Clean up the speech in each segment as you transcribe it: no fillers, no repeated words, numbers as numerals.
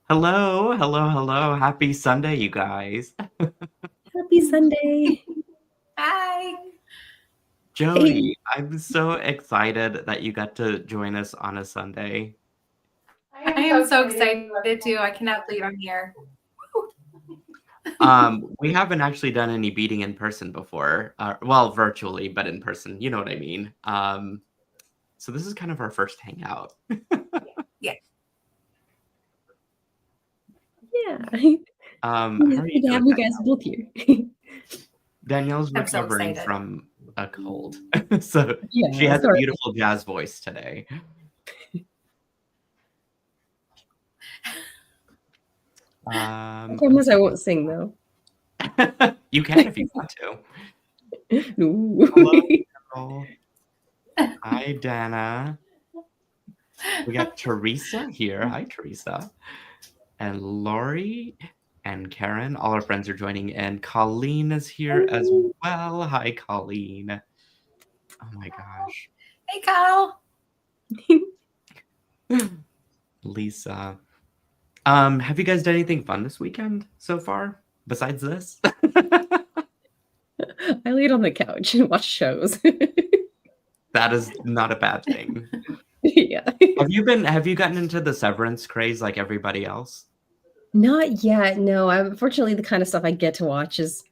Hello, hello, hello. Happy Sunday, you guys. Happy Sunday. Hi. Hey. Jody, I'm so excited that you got to join us on a Sunday. I am so excited too. I cannot believe I'm here. We haven't actually done any beading in person before. Well, virtually, but in person. You know what I mean. So this is kind of our first hangout. Yeah. Yeah. How are you Good to have doing, you guys both here. Danielle's I'm so recovering excited. from a cold, so she Yeah, has a sorry. beautiful jazz voice today. I promise I won't sing though. You can if you want to. No. Hello, Carol. Hi, Dana. We got Teresa here. Hi, Teresa. And Lori and Karen. All our friends are joining in. Colleen is here as well. Hi, Colleen. Oh my gosh. Hey, Kyle. Lisa. Have you guys done anything fun this weekend so far besides this? I laid on the couch and watched shows. That is not a bad thing. Yeah. Have you gotten into the Severance craze like everybody else? Not yet. No, unfortunately the kind of stuff I get to watch is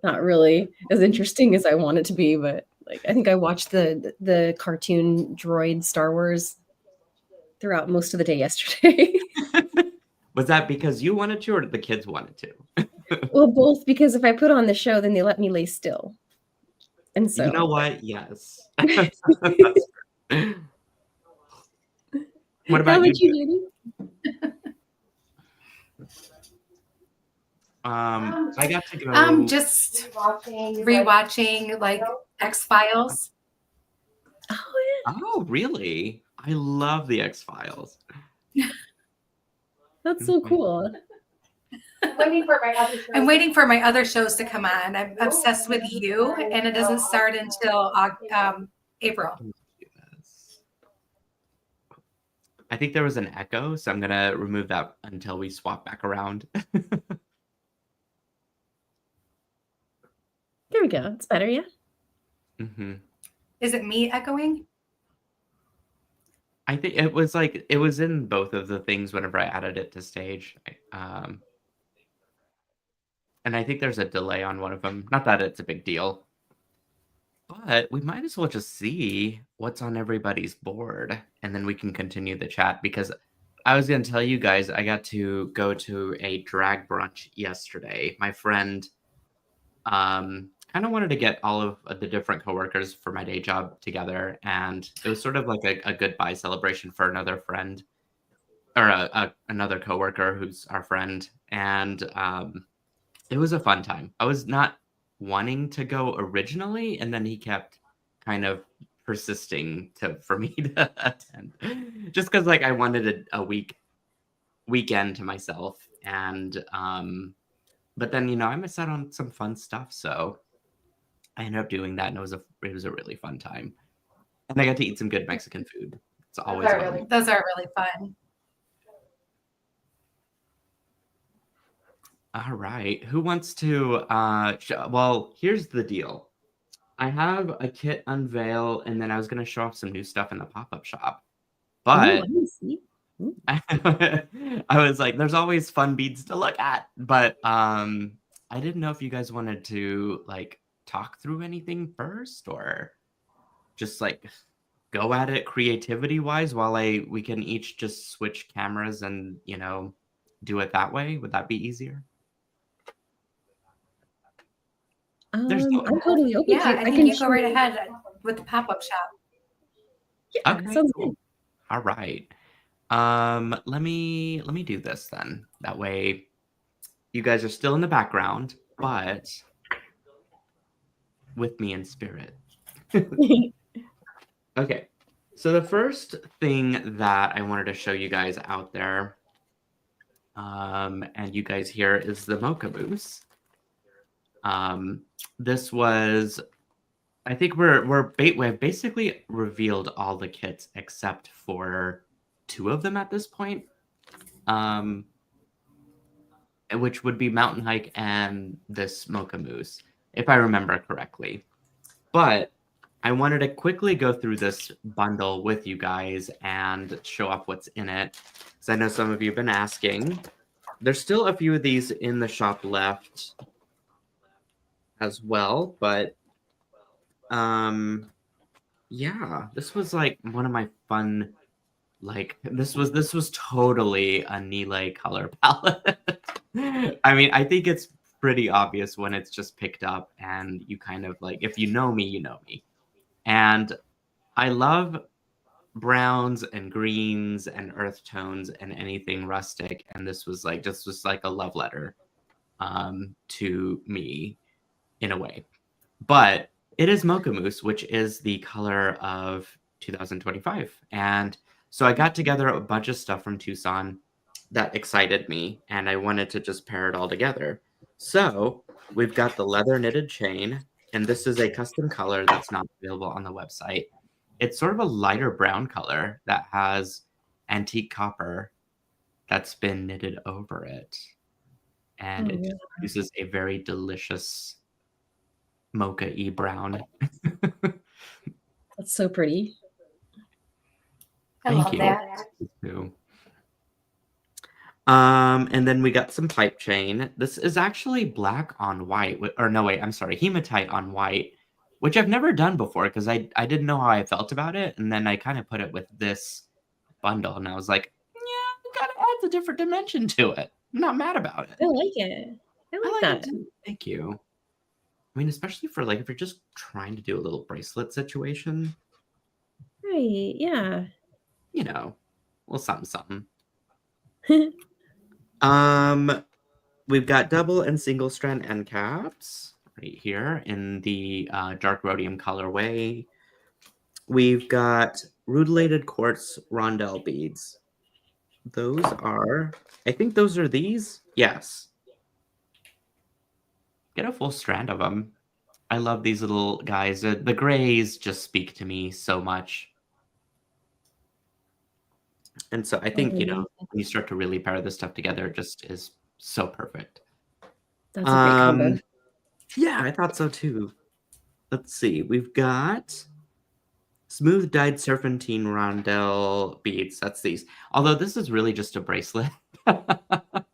not really as interesting as I want it to be, but like I think I watched the cartoon droid Star Wars throughout most of the day yesterday. Was that because you wanted to or the kids wanted to? Well, both, because if I put on the show, then they let me lay still. And You know so what? Yes. What how about you? about you, Judy? I got to go. Just rewatching like X-Files. Oh, Oh, really? I love the X-Files. yeah. That's so cool. I'm waiting for my other shows to come on. I'm obsessed with You, and it doesn't start until April. I think there was an echo, so I'm gonna remove that until we swap back around. There we go. It's better, yeah. Mm-hmm. Is it me echoing? I think it was in both of the things whenever I added it to stage. And I think there's a delay on one of them. Not that it's a big deal. But we might as well just see what's on everybody's board, and then we can continue the chat, because I was going to tell you guys I got to go to a drag brunch yesterday. My friend kind of wanted to get all of the different coworkers for my day job together, and it was sort of like a goodbye celebration for another friend, or another coworker who's our friend, and it was a fun time. I was not wanting to go originally, and then he kept kind of persisting for me to attend, just because like I wanted a weekend to myself, and but then I missed out on some fun stuff, so I ended up doing that, and it was a really fun time, and I got to eat some good Mexican food. It's always Those are really fun. All right. Who wants to well, here's the deal. I have a kit unveil, and then I was going to show off some new stuff in the pop-up shop. Ooh, But I didn't see. Ooh. I was like, there's always fun beads to look at. But I didn't know if you guys wanted to like talk through anything first, or just like go at it creativity wise while we can each just switch cameras and do it that way. Would that be easier? There's no I'm totally open Yeah, to. I I think can you go right share. ahead with the pop-up shop. Yeah, Okay, sounds cool. good. All right. Let me do this then. That way you guys are still in the background, but with me in spirit. Okay. So the first thing that I wanted to show you guys out there, and you guys here, is the Mocha Mousse. This was, I think we've basically revealed all the kits except for two of them at this point. which would be Mountain Hike and this Mocha Mousse, if I remember correctly. But I wanted to quickly go through this bundle with you guys and show off what's in it, because I know some of you have been asking. There's still a few of these in the shop left as well, but yeah, this was like one of my fun, like this was totally a Nealay color palette. I mean, I think it's pretty obvious when it's just picked up and you kind of like, if you know me, you know me. And I love browns and greens and earth tones and anything rustic, and this was like a love letter to me in a way. But it is Mocha Mousse, which is the color of 2025. And so I got together a bunch of stuff from Tucson that excited me, and I wanted to just pair it all together. So we've got the leather knitted chain, and this is a custom color that's not available on the website. It's sort of a lighter brown color that has antique copper that's been knitted over it. And it produces a very delicious mocha-y brown. That's so pretty. I love that. Too. And then we got some pipe chain. This is actually black on white, or no, wait, I'm sorry, hematite on white, which I've never done before because I didn't know how I felt about it. And then I kind of put it with this bundle and I was like, yeah, it kind of adds a different dimension to it. I'm not mad about it. I like it. I like that. It too. Thank you. I mean, especially for like if you're just trying to do a little bracelet situation. Right, yeah. You know, well, something. We've got double and single strand end caps right here in the dark rhodium colorway. We've got rutilated quartz rondelle beads. Those are, I think those are these. Yes. Get a full strand of them. I love these little guys. The grays just speak to me so much. And so I think, you know, when you start to really pair this stuff together, it just is so perfect. That's a great combo. Yeah, I thought so too. Let's see. We've got smooth dyed serpentine rondelle beads. That's these. Although this is really just a bracelet.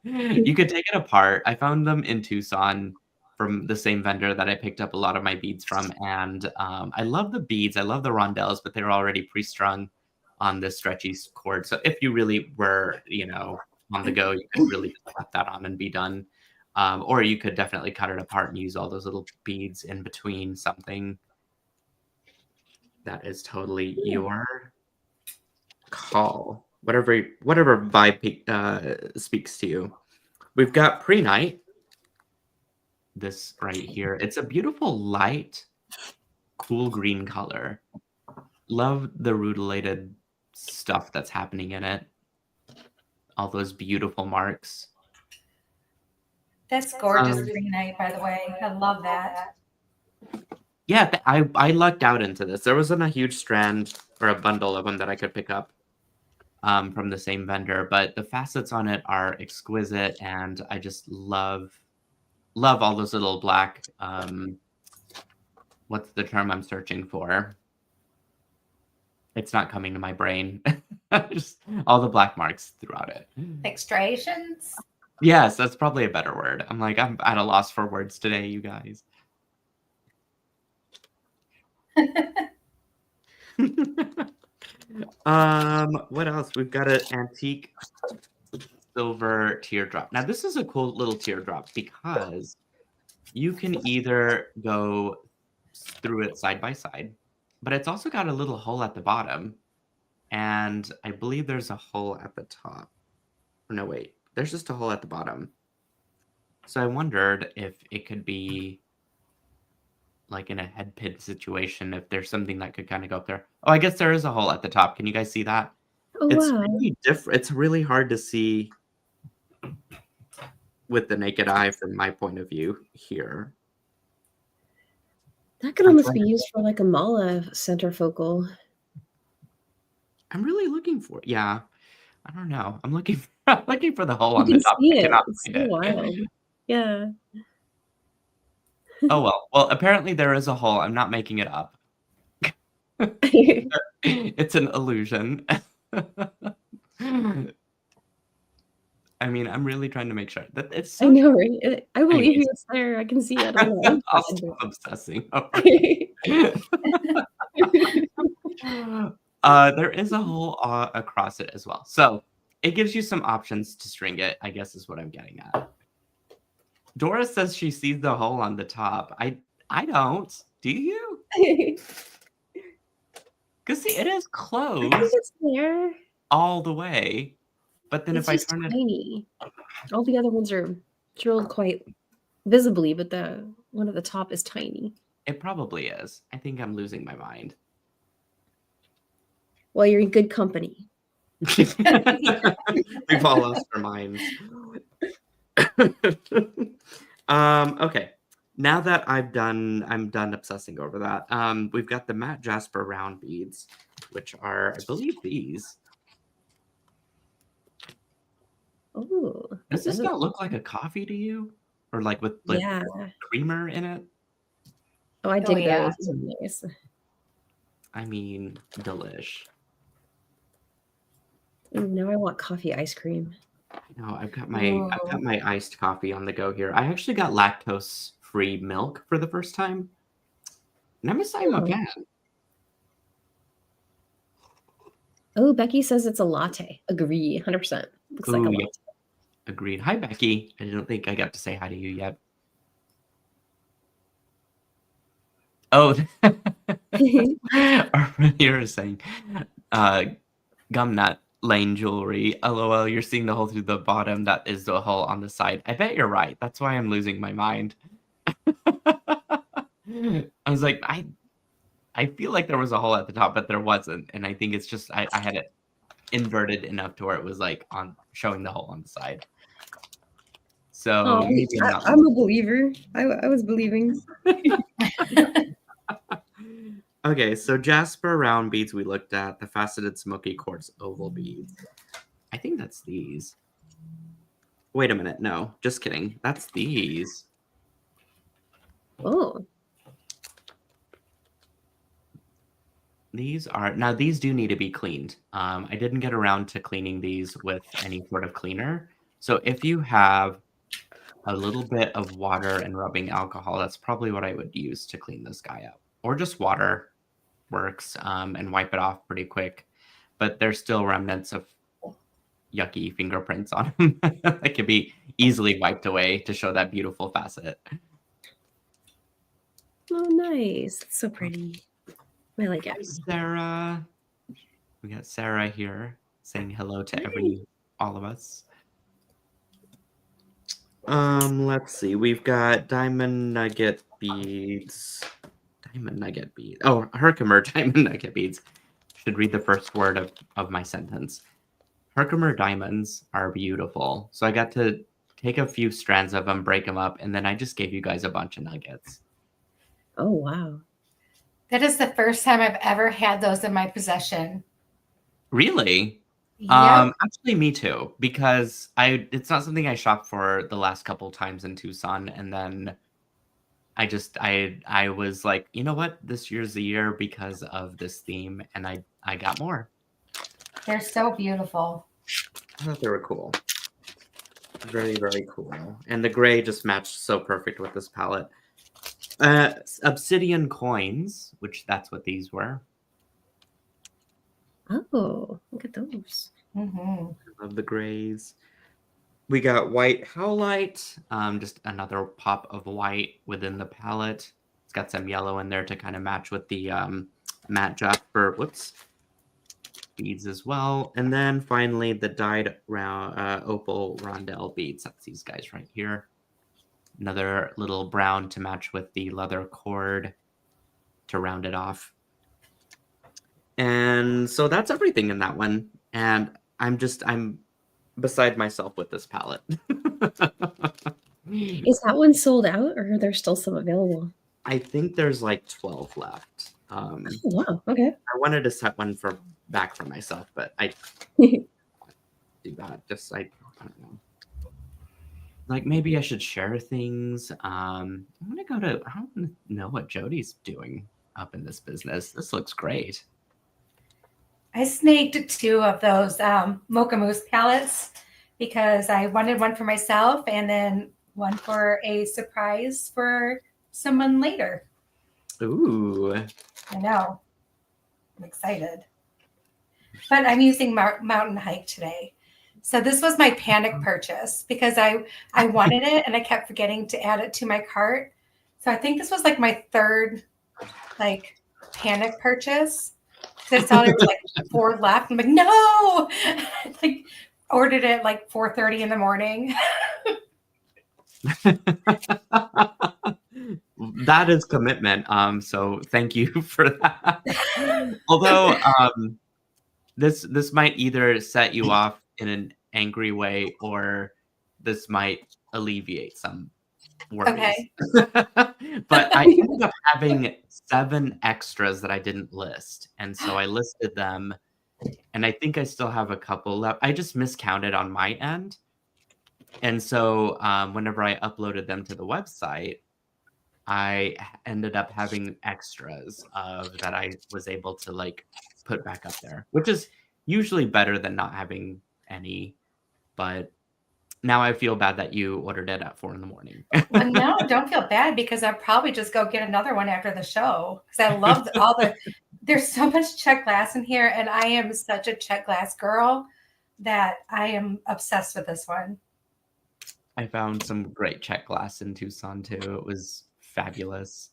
You could take it apart. I found them in Tucson from the same vendor that I picked up a lot of my beads from. And I love the beads. I love the rondelles, but they're already pre-strung on this stretchy cord. So if you really were, you know, on the go, you could really just put that on and be done. Or you could definitely cut it apart and use all those little beads in between something. That is totally your call. Whatever vibe speaks to you. We've got pre-night. This right here. It's a beautiful light, cool green color. Love the rutilated stuff that's happening in it. All those beautiful marks. That's gorgeous pre-night, by the way. I love that. Yeah, I lucked out into this. There wasn't a huge strand or a bundle of them that I could pick up from the same vendor, but the facets on it are exquisite, and I just love all those little black, what's the term I'm searching for? It's not coming to my brain. Just all the black marks throughout it. Extrations? Yes, that's probably a better word. I'm at a loss for words today, you guys. What else? We've got an antique silver teardrop. Now, this is a cool little teardrop because you can either go through it side by side, but it's also got a little hole at the bottom. And I believe there's a hole at the top. No, wait. There's just a hole at the bottom. So I wondered if it could be like in a head pin situation, if there's something that could kind of go up there. Oh, I guess there is a hole at the top. Can you guys see that? Oh, It's wow. really different. It's really hard to see with the naked eye from my point of view here. That could almost be used for like a mala centerfocal. I'm really looking for it. Yeah. I don't know. I'm looking Looking for the hole You on the can top. see I it. cannot It's find so it. wild. Yeah. Oh well. Well, apparently there is a hole. I'm not making it up. It's an illusion. I mean, I'm really trying to make sure that it's I so. know, right? I believe Anyways, you. It's there. I can see it on the I'll inside. stop obsessing over it. There is a hole across it as well. So it gives you some options to string it, I guess is what I'm getting at. Dora says she sees the hole on the top. I don't. Do you? Because see, it is I think closed it's there. all the way. But then It's if I just turn it, tiny. All the other ones are drilled quite visibly, but the one at the top is tiny. it probably is. I think I'm losing my mind. Well, you're in good company. We've all lost our minds. Okay. Now that I'm done obsessing over that. We've got the matte jasper round beads, which are, I believe, these. Oh, Does this not look like a coffee to you? Or like with yeah. creamer in it? Oh, I Oh, dig yeah. those. Those are nice. I mean, delish. Ooh, now I want coffee ice cream. No, I've got my iced coffee on the go here. I actually got lactose-free milk for the first time. And I'm a fan. Oh, Becky says it's a latte. Agree, 100%. Looks like a Ooh, latte. yeah. Agreed. Hi, Becky. I don't think I got to say hi to you yet. Oh, our friend here is saying, gumnut lane jewelry. LOL, you're seeing the hole through the bottom. That is the hole on the side. I bet you're right. That's why I'm losing my mind. I was like, I feel like there was a hole at the top, but there wasn't. And I think it's just I had it inverted enough to where it was like on showing the hole on the side. So maybe I'm a believer. I was believing. Okay, so jasper round beads we looked at, the faceted smoky quartz oval beads. I think that's these. Wait a minute, no, just kidding. That's these. Oh. These are, now these do need to be cleaned. I didn't get around to cleaning these with any sort of cleaner. So if you have a little bit of water and rubbing alcohol, that's probably what I would use to clean this guy up. Or just water works, and wipe it off pretty quick. But there's still remnants of yucky fingerprints on him that can be easily wiped away to show that beautiful facet. Oh, nice. That's so pretty. I like it. Hi, Sarah. We got Sarah here saying hello to all of us. Let's see. We've got diamond nugget beads. Diamond nugget beads. Oh, Herkimer diamond nugget beads. Should read the first word of my sentence. Herkimer diamonds are beautiful. So I got to take a few strands of them, break them up, and then I just gave you guys a bunch of nuggets. Oh, wow. That is the first time I've ever had those in my possession. Really? Yep. Actually, me too, because it's not something I shopped for the last couple times in Tucson, and then I was like, you know what, this year's the year because of this theme, and I got more. They're so beautiful. I thought they were cool. Very, very cool. And the gray just matched so perfect with this palette. Obsidian coins, which that's what these were. Oh, look at those. Mm-hmm. I love the grays. We got white howlite, just another pop of white within the palette. It's got some yellow in there to kind of match with the matte jasper beads as well. And then finally the dyed opal rondelle beads. That's these guys right here. Another little brown to match with the leather cord to round it off. And so that's everything in that one. And I'm beside myself with this palette. Is that one sold out, or are there still some available? I think there's like 12 left. Oh, wow. Okay. I wanted to set one back for myself, but I do that. Just like, I don't know. Like maybe I should share things. I'm gonna go to. I don't know what Jody's doing up in this business. This looks great. I snagged 2 of those Mocha Mousse palettes because I wanted one for myself and then one for a surprise for someone later. Ooh. I know. I'm excited. But I'm using Mountain Hike today. So this was my panic purchase because I wanted it and I kept forgetting to add it to my cart. So I think this was like my 3rd like panic purchase. Because I saw there were like 4 left. I'm like, no! Like ordered it like 4:30 in the morning. That is commitment. So thank you for that. Although this might either set you off in an angry way or this might alleviate some worries. Okay. But I ended up having 7 extras that I didn't list. And so I listed them. And I think I still have a couple left. I just miscounted on my end. And so whenever I uploaded them to the website, I ended up having extras that I was able to like put back up there, which is usually better than not having any. But now I feel bad that you ordered it at 4 in the morning. Well, no, don't feel bad because I'll probably just go get another one after the show because I love there's so much check glass in here and I am such a check glass girl that I am obsessed with this one. I found some great check glass in Tucson too. It was fabulous.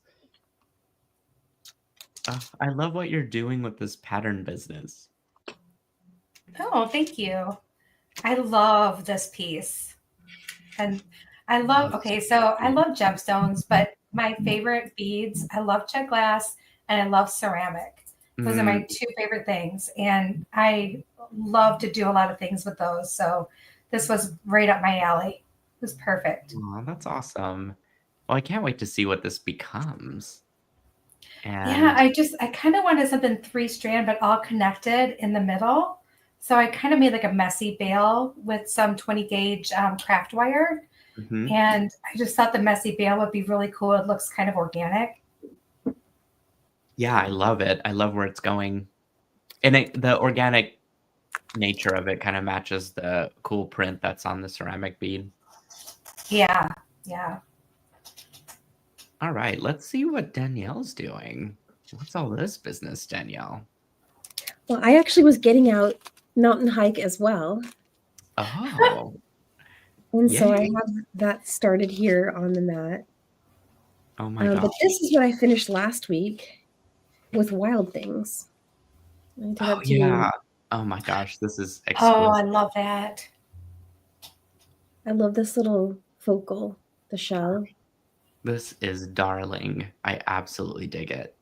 I love what you're doing with this pattern business. Oh, thank you. I love this piece. And I love gemstones, but my favorite beads, I love check glass and I love ceramic. Those are my 2 favorite things. And I love to do a lot of things with those. So this was right up my alley. It was perfect. Oh, that's awesome. Well, I can't wait to see what this becomes. Yeah, I kind of wanted something 3-strand, but all connected in the middle. So I kind of made like a messy bail with some 20 gauge craft wire. Mm-hmm. And I just thought the messy bail would be really cool. It looks kind of organic. Yeah, I love it. I love where it's going. And the organic nature of it kind of matches the cool print that's on the ceramic bead. Yeah, yeah. All right, let's see what Danielle's doing. What's all this business, Danielle? Well, I actually was getting out Mountain Hike as well. Oh. And so I have that started here on the mat. Oh my god. But this is what I finished last week with Wild Things. Yeah. Oh my gosh, this is exquisite. Oh, I love that. I love this little focal, the shell. This is darling. I absolutely dig it.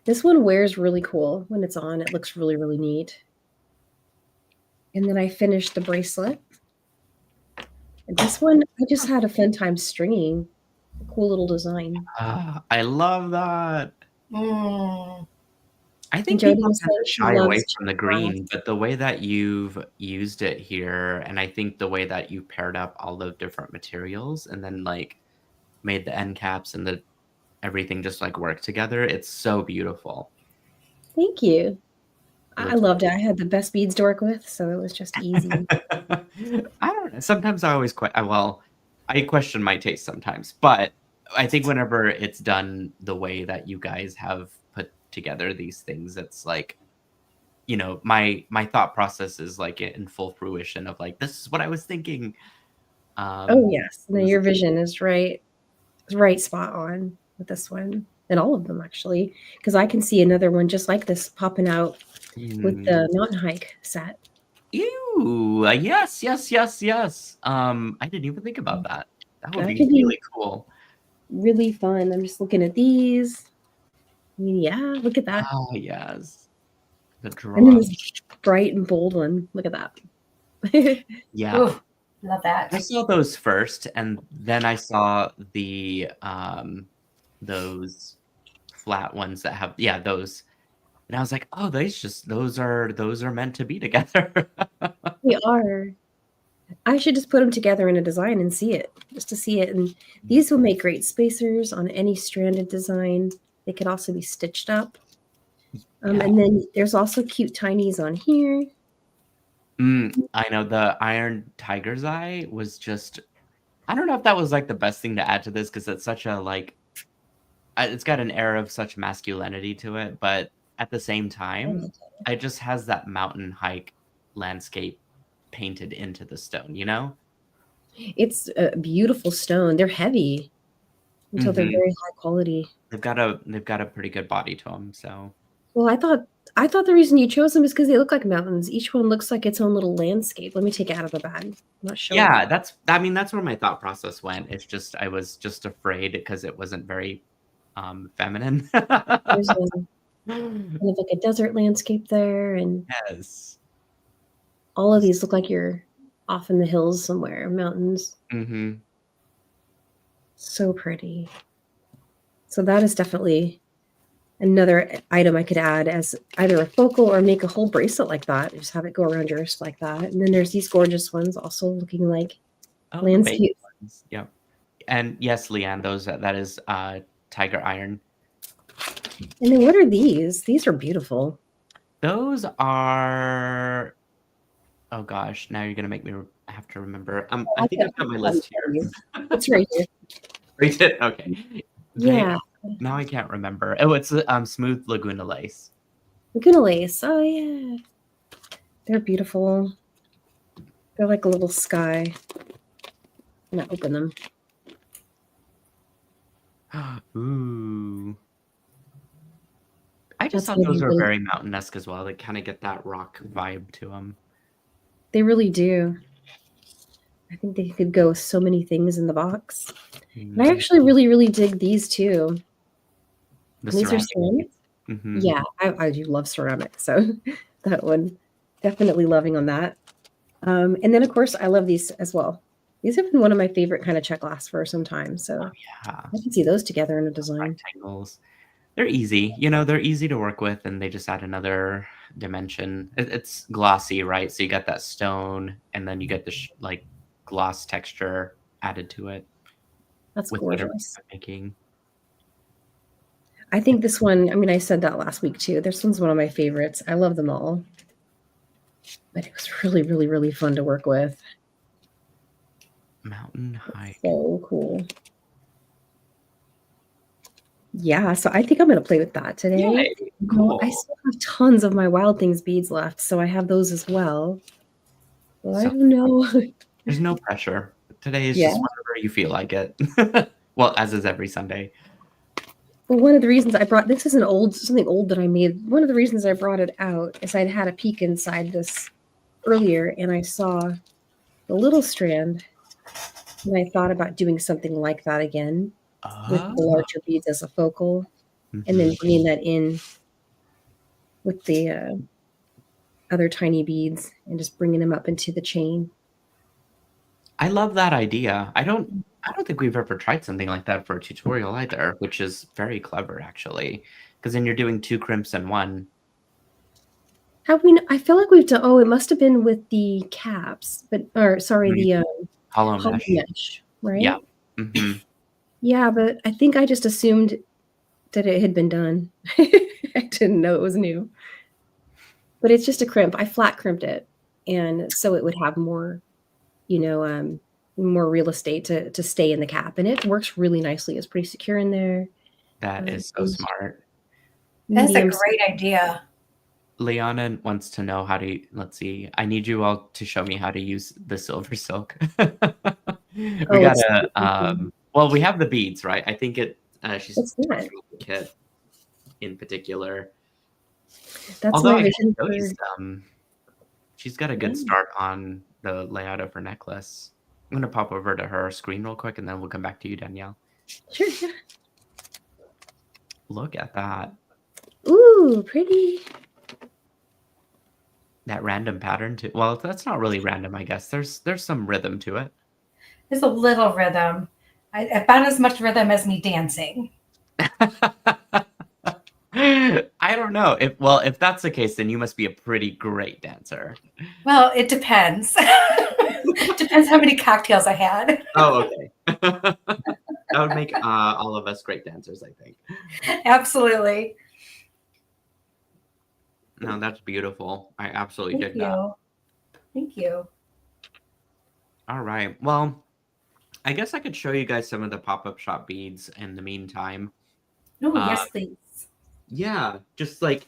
This one wears really cool when it's on. It looks really, really neat. And then I finished the bracelet. And this one, I just had a fun time stringing. A cool little design. I love that. I think Jody people tend to shy away from the green, but the way that you've used it here, and I think the way that you paired up all the different materials and then like made the end caps and the everything just like work together, it's so beautiful. Thank you. I loved it. I had the best beads to work with, so it was just easy. I don't know. Sometimes I always I question my taste sometimes, but I think whenever it's done the way that you guys have put together these things, it's like, you know, my thought process is like in full fruition of like, this is what I was thinking. Oh yes, no, your vision is right spot on with this one and all of them actually, because I can see another one just like this popping out with the Mountain Hike set. Ew! Yes. I didn't even think about that. That would be really cool. Really fun. I'm just looking at these. I mean, yeah, look at that. Oh yes, the draw. And then this bright and bold one. Look at that. Yeah. Ooh, love that. I saw those first, and then I saw the those flat ones that have those, and I was like, oh, those are meant to be together. They are. I should just put them together in a design and see it, just to see it. And these will make great spacers on any stranded design. They could also be stitched up. Yeah. And then there's also cute tinies on here. I know the iron tiger's eye was just, I don't know if that was like the best thing to add to this because it's such a like, it's got an air of such masculinity to it, but at the same time, it just has that mountain hike landscape painted into the stone, you know? It's a beautiful stone. They're heavy until they're very high quality. They've got a pretty good body to them, so. Well, I thought the reason you chose them is because they look like mountains. Each one looks like its own little landscape. Let me take it out of the bag. I'm not sure. Yeah, that's where my thought process went. It's just I was just afraid because it wasn't very feminine. There's kind of like a desert landscape there, and Yes. all of these look like you're off in the hills somewhere, mountains. So pretty. So that is definitely another item I could add as either a focal or make a whole bracelet like that. Just have it go around your wrist like that. And then there's these gorgeous ones also looking like landscape. Yep. And yes, Leanne, that is tiger iron. And then what are these? These are beautiful. Those are, oh gosh, now you're gonna make me have to remember. I think I've got my list here. It's right here. Read it? Okay. Yeah. Now I can't remember. Oh, it's smooth Laguna lace. Laguna lace. Oh yeah. They're beautiful. They're like a little sky. I'm gonna open them. Ooh. I just thought those were very mountain-esque as well. They kind of get that rock vibe to them. They really do. I think they could go with so many things in the box. And I actually really, really dig these too. These are ceramic. Yeah, I do love ceramic. So that one, definitely loving on that. And then, of course, I love these as well. These have been one of my favorite kind of check lasts for some time. So I can see those together in a design. Rectangles. They're easy. They're easy to work with, and they just add another dimension. It's glossy, right? So you got that stone, and then you get the like gloss texture added to it. That's gorgeous. Making. I think this one, I mean, I said that last week too. This one's one of my favorites. I love them all. But it was really, really, really fun to work with. Mountain hike. So cool. Yeah, so I think I'm going to play with that today. Yay, cool. I still have tons of my Wild Things beads left, so I have those as well. Well, I don't know. There's no pressure. Today is just whenever you feel like it. Well, as is every Sunday. Well, one of the reasons I brought this is something old that I made. One of the reasons I brought it out is I'd had a peek inside this earlier, and I saw the little strand, and I thought about doing something like that again. With the larger beads as a focal, and then bringing that in with the other tiny beads and just bringing them up into the chain. I love that idea. I don't think we've ever tried something like that for a tutorial either, which is very clever actually, because then you're doing 2 crimps in one. Have we? I feel like we've done. Oh, it must have been with the caps, the hollow mesh, right? Yeah. Yeah, but I think I just assumed that it had been done. I didn't know it was new. But it's just a crimp. I flat crimped it, and so it would have more, more real estate to stay in the cap, and it works really nicely. It's pretty secure in there. That is so smart. That's a great idea. Liana wants to know how to. Let's see. I need you all to show me how to use the SilverSilk. We gotta. Well, we have the beads, right? I think she's the kit in particular. That's although I can show you she's got a good start on the layout of her necklace. I'm gonna pop over to her screen real quick, and then we'll come back to you, Danielle. Sure. Look at that. Ooh, pretty. That random pattern too. Well, that's not really random, I guess. There's some rhythm to it. There's a little rhythm. About as much rhythm as me dancing. I don't know. If that's the case, then you must be a pretty great dancer. Well, it depends. Depends how many cocktails I had. Oh, okay. That would make all of us great dancers, I think. Absolutely. No, that's beautiful. I absolutely Thank dig that. you. Thank you. All right. Well, I guess I could show you guys some of the pop-up shop beads in the meantime. Oh, yes, please. Yeah, just like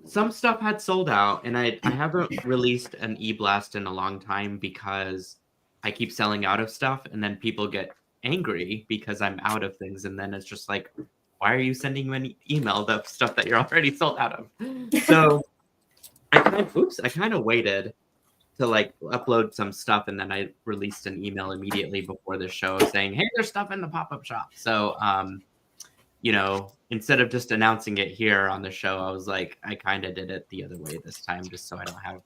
some stuff had sold out, and I haven't released an e-blast in a long time because I keep selling out of stuff, and then people get angry because I'm out of things, and then it's just like, why are you sending me an email of stuff that you're already sold out of? So I kind of waited to like upload some stuff, and then I released an email immediately before the show saying, hey, there's stuff in the pop-up shop. So you know, instead of just announcing it here on the show, I was like, I kind of did it the other way this time, just so I don't have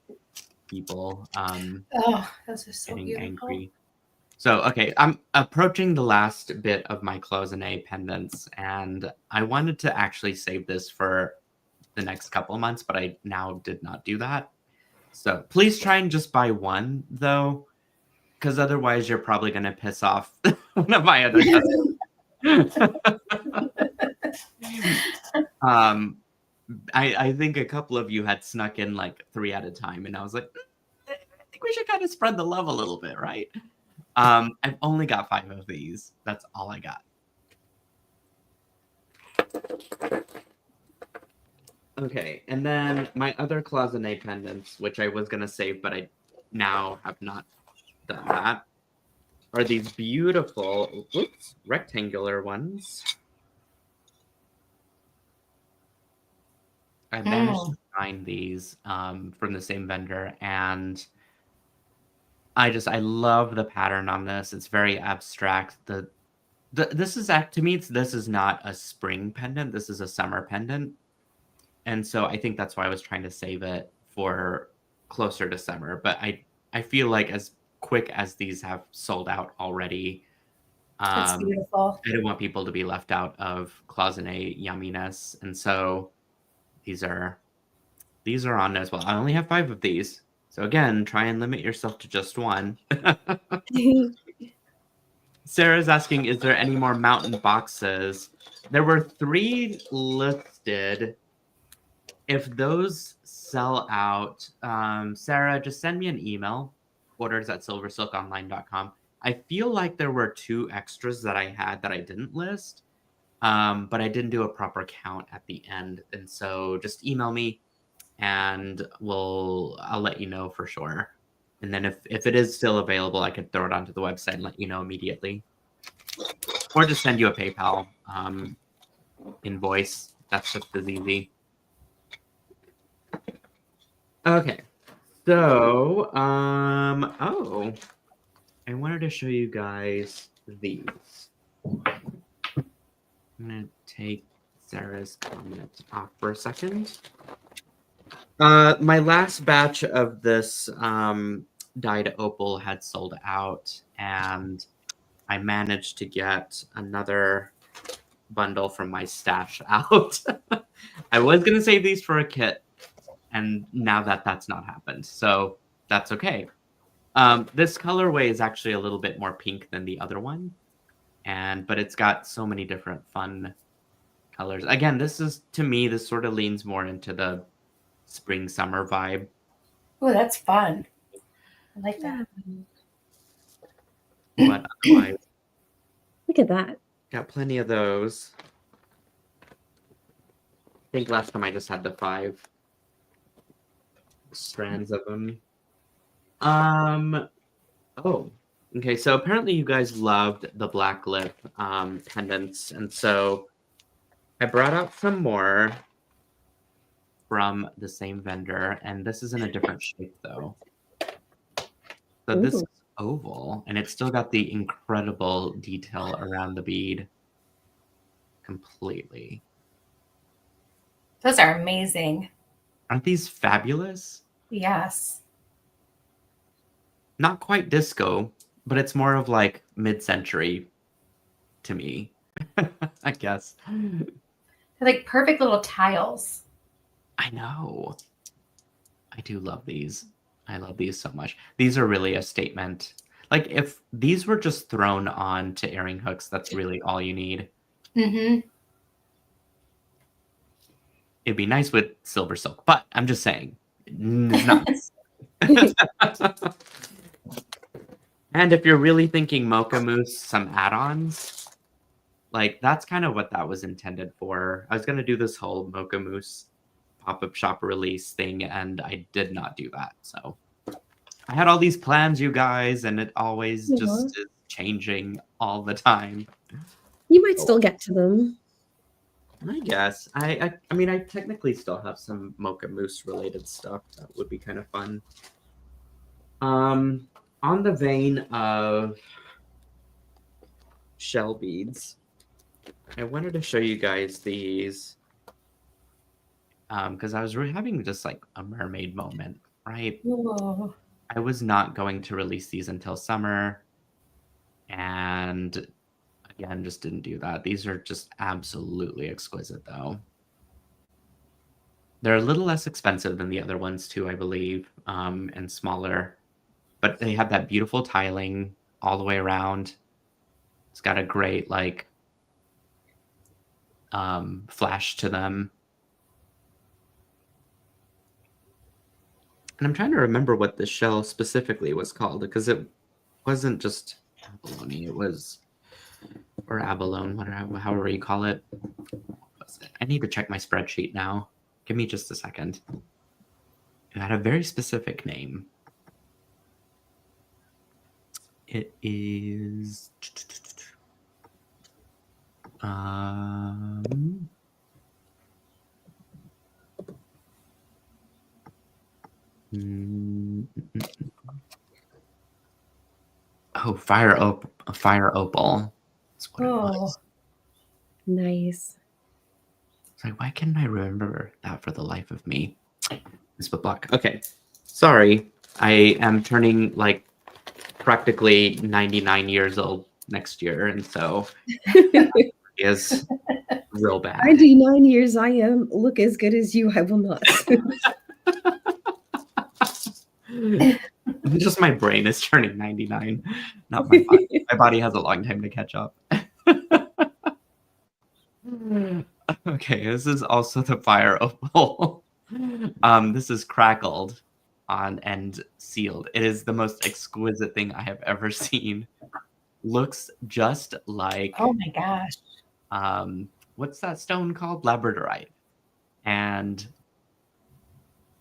people Oh, those are so getting beautiful. angry. So, okay, I'm approaching the last bit of my cloisonne pendants, and I wanted to actually save this for the next couple of months, but I now did not do that. So please try and just buy one, though, because otherwise you're probably going to piss off one of my other customers. I think a couple of you had snuck in like 3 at a time, and I was like, I think we should kind of spread the love a little bit, right? I've only got 5 of these. That's all I got. Okay, and then my other cloisonne pendants, which I was gonna save, but I now have not done that, are these beautiful, rectangular ones. I managed to find these from the same vendor, and I love the pattern on this. It's very abstract. This is to me, this is not a spring pendant. This is a summer pendant, and so I think that's why I was trying to save it for closer to summer. But I feel like as quick as these have sold out already, That's beautiful. I don't want people to be left out of cloisonne yumminess, and so these are on as well. I only have 5 of these. So again, try and limit yourself to just one. Sarah's asking, is there any more mountain boxes? There were 3 listed. If those sell out, Sarah, just send me an email, orders@silversilkonline.com. I feel like there were 2 extras that I had that I didn't list, but I didn't do a proper count at the end. And so just email me, and I'll let you know for sure. And then if it is still available, I could throw it onto the website and let you know immediately. Or just send you a PayPal invoice. That's just as easy. Okay. So, oh, I wanted to show you guys these. I'm going to take Sarah's comment off for a second. My last batch of this dyed opal had sold out, and I managed to get another bundle from my stash out. I was going to save these for a kit, and now that's not happened, so that's okay. This colorway is actually a little bit more pink than the other one, but it's got so many different fun colors. Again, this sort of leans more into the spring summer vibe. Oh, that's fun. I like that. But otherwise, Look at that. got plenty of those. I think last time I just had the 5 strands of them. Oh, okay. So apparently you guys loved the black lip pendants, and so I brought out some more from the same vendor, and this is in a different shape though. So this is oval, and it's still got the incredible detail around the bead completely. Those are amazing. Aren't these fabulous? Yes. Not quite disco, but it's more of like mid-century to me, I guess. They're like perfect little tiles. I know. I do love these. I love these so much. These are really a statement. Like if these were just thrown on to earring hooks, that's really all you need. Mm-hmm. It'd be nice with silver silk, but I'm just saying, it's not. And if you're really thinking Mocha Mousse, some add-ons, like that's kind of what that was intended for. I was going to do this whole Mocha Mousse pop-up shop release thing, and I did not do that. So I had all these plans, you guys, and it always just is changing all the time. You might still get to them. I guess. I mean, I technically still have some Mocha Mousse related stuff that would be kind of fun. On the vein of shell beads, I wanted to show you guys these because I was really having just like a mermaid moment, right? Whoa. I was not going to release these until summer, and again, just didn't do that. These are just absolutely exquisite, though. They're a little less expensive than the other ones, too, I believe, and smaller. But they have that beautiful tiling all the way around. It's got a great, like, flash to them. And I'm trying to remember what the shell specifically was called, because it wasn't just abalone. It was... or abalone, whatever, however you call it. I need to check my spreadsheet now. Give me just a second. It had a very specific name. It is... Oh, fire opal. That's what it was. Nice. It's like, why can't I remember that for the life of me? Miss Block. Okay, sorry. I am turning like practically 99 years old next year, and so it is real bad. 99 years I am. Look as good as you. I will not. Just my brain is turning 99, not my body. My body has a long time to catch up. Okay, this is also the fire opal. This is crackled on and sealed. It is the most exquisite thing I have ever seen. Looks just like... oh my gosh. What's that stone called? Labradorite. And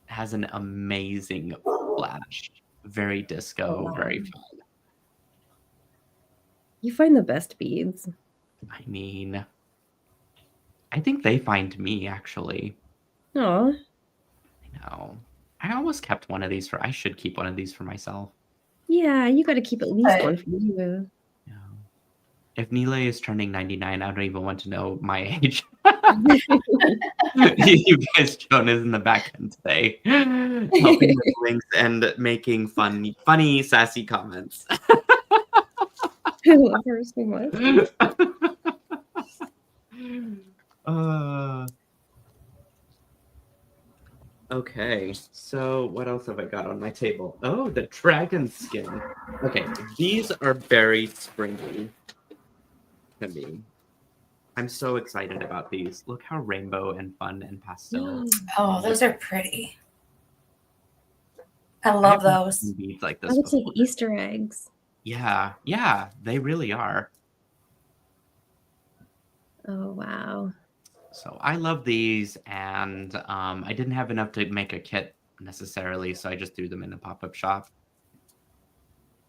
has an amazing flash. Very disco, very fun. You find the best beads. I mean, I think they find me, actually. Aw. I know. I almost kept one of these I should keep one of these for myself. Yeah, you got to keep at least one for you. Yeah. If Nealay is turning 99, I don't even want to know my age. You guys, Joan is in the back end today, helping with links and making funny, sassy comments. I love her so much. Okay, so what else have I got on my table? Oh, the dragon skin. Okay, these are very springy to me. I'm so excited about these. Look how rainbow and fun and pastel. Oh, those are pretty. I love those. Beads like this. That looks like Easter eggs. Yeah, they really are. Oh, wow. So I love these, and I didn't have enough to make a kit necessarily, so I just threw them in the pop-up shop.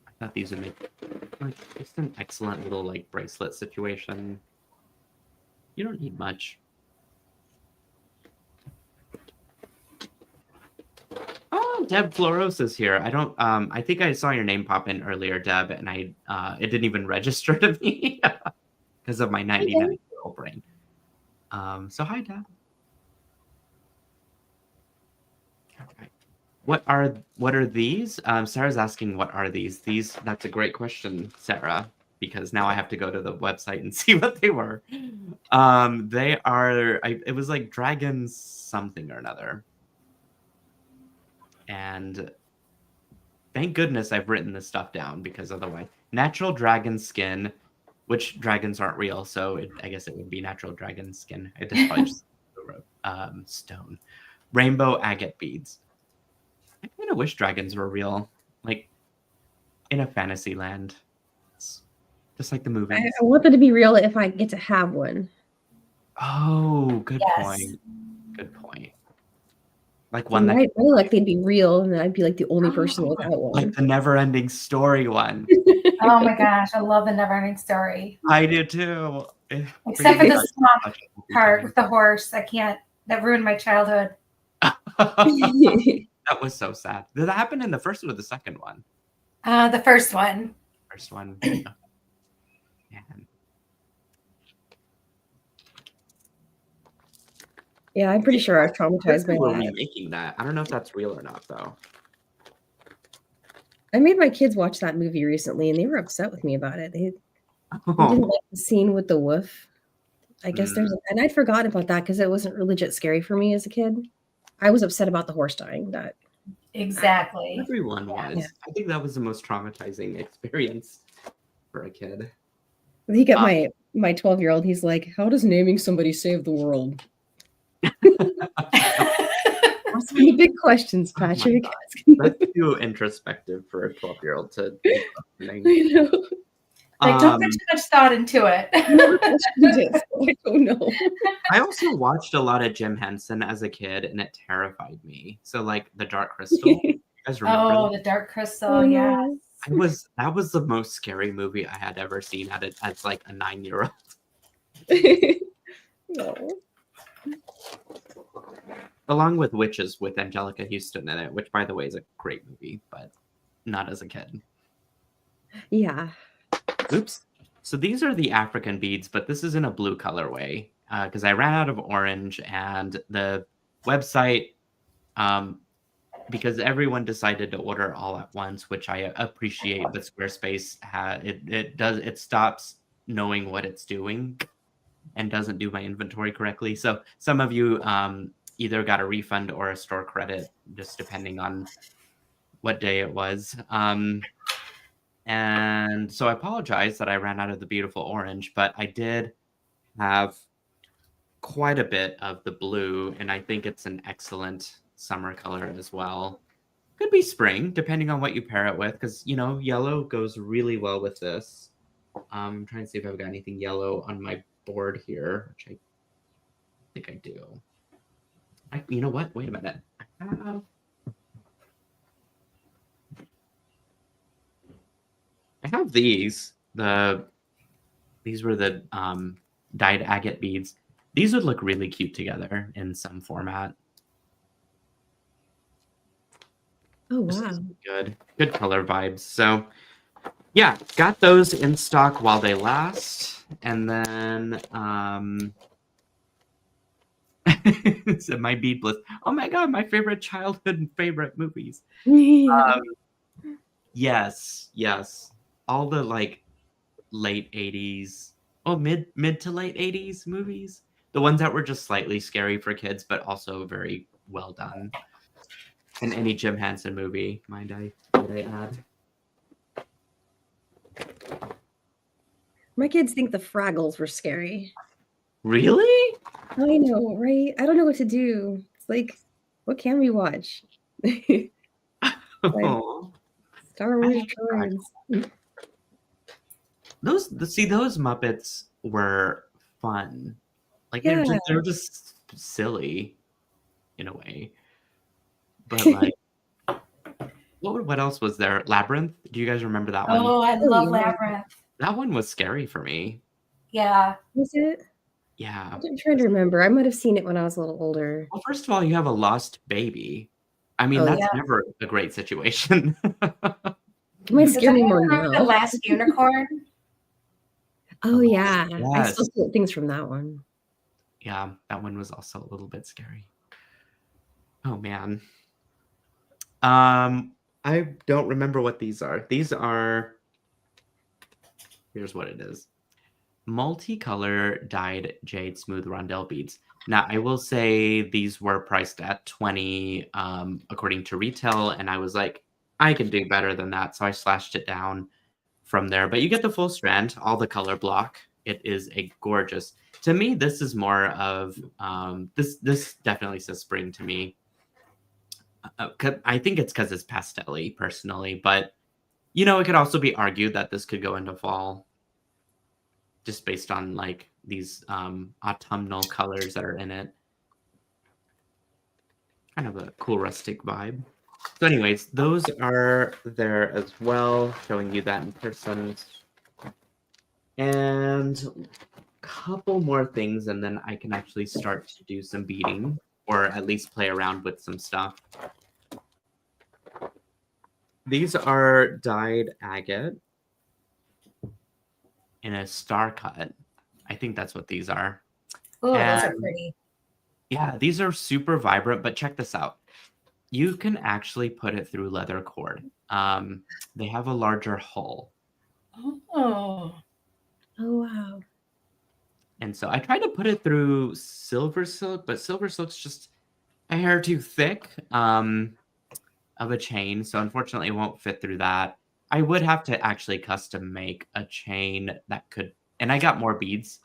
I thought these would make just an excellent little like bracelet situation. You don't need much. Oh, Deb Floros is here. I don't. I think I saw your name pop in earlier, Deb, and it didn't even register to me because of my 99-year-old brain. So hi, Deb. Okay. What are these? Sarah's asking, what are these? That's a great question, Sarah, because now I have to go to the website and see what they were. They are. It was like dragons something or another, and Thank goodness I've written this stuff down, because otherwise, natural dragon skin, which dragons aren't real, so I guess it would be natural dragon skin. It is probably just stone. Rainbow agate beads. I kind of wish dragons were real, like in a fantasy land. It's just like the movies. I want them to be real if I get to have one. Oh, good Yes. point. Good point. Like one that I feel like they'd be real, and I'd be like the only person without one. like the Never-Ending Story one. Oh my gosh, I love the Neverending Story. I do too. Except for the swamp part with the horse. That ruined my childhood. That was so sad. Did that happen in the first or the second one? The first one. First one. Man. Yeah, I'm pretty sure I was traumatized by We're that. remaking that. I don't know if that's real or not, though. I made my kids watch that movie recently, and they were upset with me about it. They didn't like the scene with the wolf. I guess and I'd forgotten about that because it wasn't legit scary for me as a kid. I was upset about the horse dying. That Exactly. Everyone was. Yeah. I think that was the most traumatizing experience for a kid. he got my 12-year-old. He's like, "How does naming somebody save the world?" Ask me big questions, Patrick. That's too introspective for a 12-year-old to. I know. Like, don't put too much thought into it. I don't know. I also watched a lot of Jim Henson as a kid, and it terrified me. So, like the Dark Crystal, you guys remember? Oh, the Dark Crystal, yeah. That was the most scary movie I had ever seen as like a 9-year-old. No. Along with Witches with Angelica Houston in it, which by the way is a great movie, but not as a kid. Yeah. Oops. So these are the African beads, but this is in a blue colorway because I ran out of orange, and the website, because everyone decided to order all at once, which I appreciate, but Squarespace it stops knowing what it's doing and doesn't do my inventory correctly. So some of you either got a refund or a store credit, just depending on what day it was. And so I apologize that I ran out of the beautiful orange, but I did have quite a bit of the blue, and I think it's an excellent summer color as well. Could be spring, depending on what you pair it with, because, yellow goes really well with this. I'm trying to see if I've got anything yellow on my board here, which I think I do. You know what? Wait a minute. I have these. These were the dyed agate beads. These would look really cute together in some format. Oh, wow. Good color vibes. So yeah, got those in stock while they last. And then so my bead bliss. Oh my god, my favorite childhood and favorite movies. Yes. All the like late 80s, mid to late 80s movies. The ones that were just slightly scary for kids, but also very well done. And any Jim Henson movie, might I add. My kids think the Fraggles were scary. Really? I know, right? I don't know what to do. It's like, what can we watch? Oh. Star Wars droids. Those Muppets were fun. Like Yeah. they're just silly in a way. But like what else was there? Labyrinth? Do you guys remember that one? Oh, I love Labyrinth. That one was scary for me. Yeah. Was it? Yeah. I'm trying to remember. I might have seen it when I was a little older. Well, first of all, you have a lost baby. I mean, that's never a great situation. It might scare me more now. The Last Unicorn? Oh, yeah. Yes. I still see things from that one. Yeah, that one was also a little bit scary. Oh, man. I don't remember what these are. These are... Here's what it is. Multicolor dyed jade smooth rondelle beads. Now, I will say these were priced at $20 according to retail, and I was like, I can do better than that, so I slashed it down from there. But you get the full strand, all the color block. It is a gorgeous. To me, this is more of this definitely says spring to me. I think it's because it's pastel-y personally, but it could also be argued that this could go into fall, just based on like these autumnal colors that are in it. Kind of a cool rustic vibe. So anyways, those are there as well, showing you that in person. And a couple more things, and then I can actually start to do some beading, or at least play around with some stuff. These are dyed agate in a star cut. I think that's what these are. Oh, those are pretty. Yeah, these are super vibrant, but check this out. You can actually put it through leather cord. They have a larger hull. Oh. Oh, wow. And so I tried to put it through SilverSilk, but SilverSilk's just a hair too thick of a chain. So unfortunately, it won't fit through that. I would have to actually custom make a chain that could, and I got more beads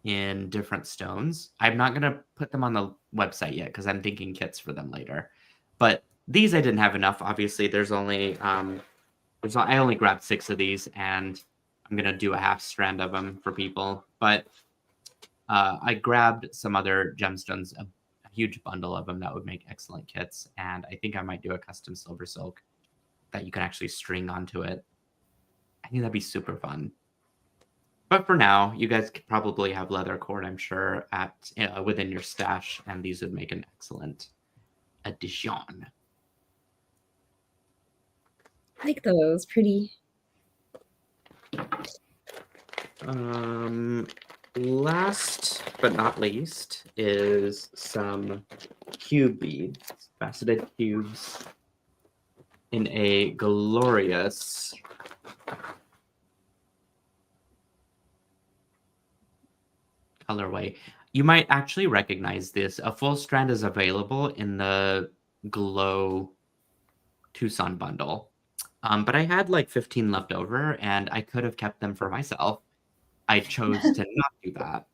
in different stones. I'm not going to put them on the website yet because I'm thinking kits for them later. But these I didn't have enough. Obviously, there's only I only grabbed 6 of these, and I'm gonna do a half strand of them for people. But I grabbed some other gemstones, a huge bundle of them that would make excellent kits, and I think I might do a custom SilverSilk that you can actually string onto it. I think that'd be super fun. But for now, you guys could probably have leather cord, I'm sure, at within your stash, and these would make an excellent addition. I like those. Pretty. Last but not least is some cube beads, faceted cubes in a glorious colorway. You might actually recognize this. A full strand is available in the Glow Tucson bundle. But I had like 15 left over, and I could have kept them for myself. I chose to not do that.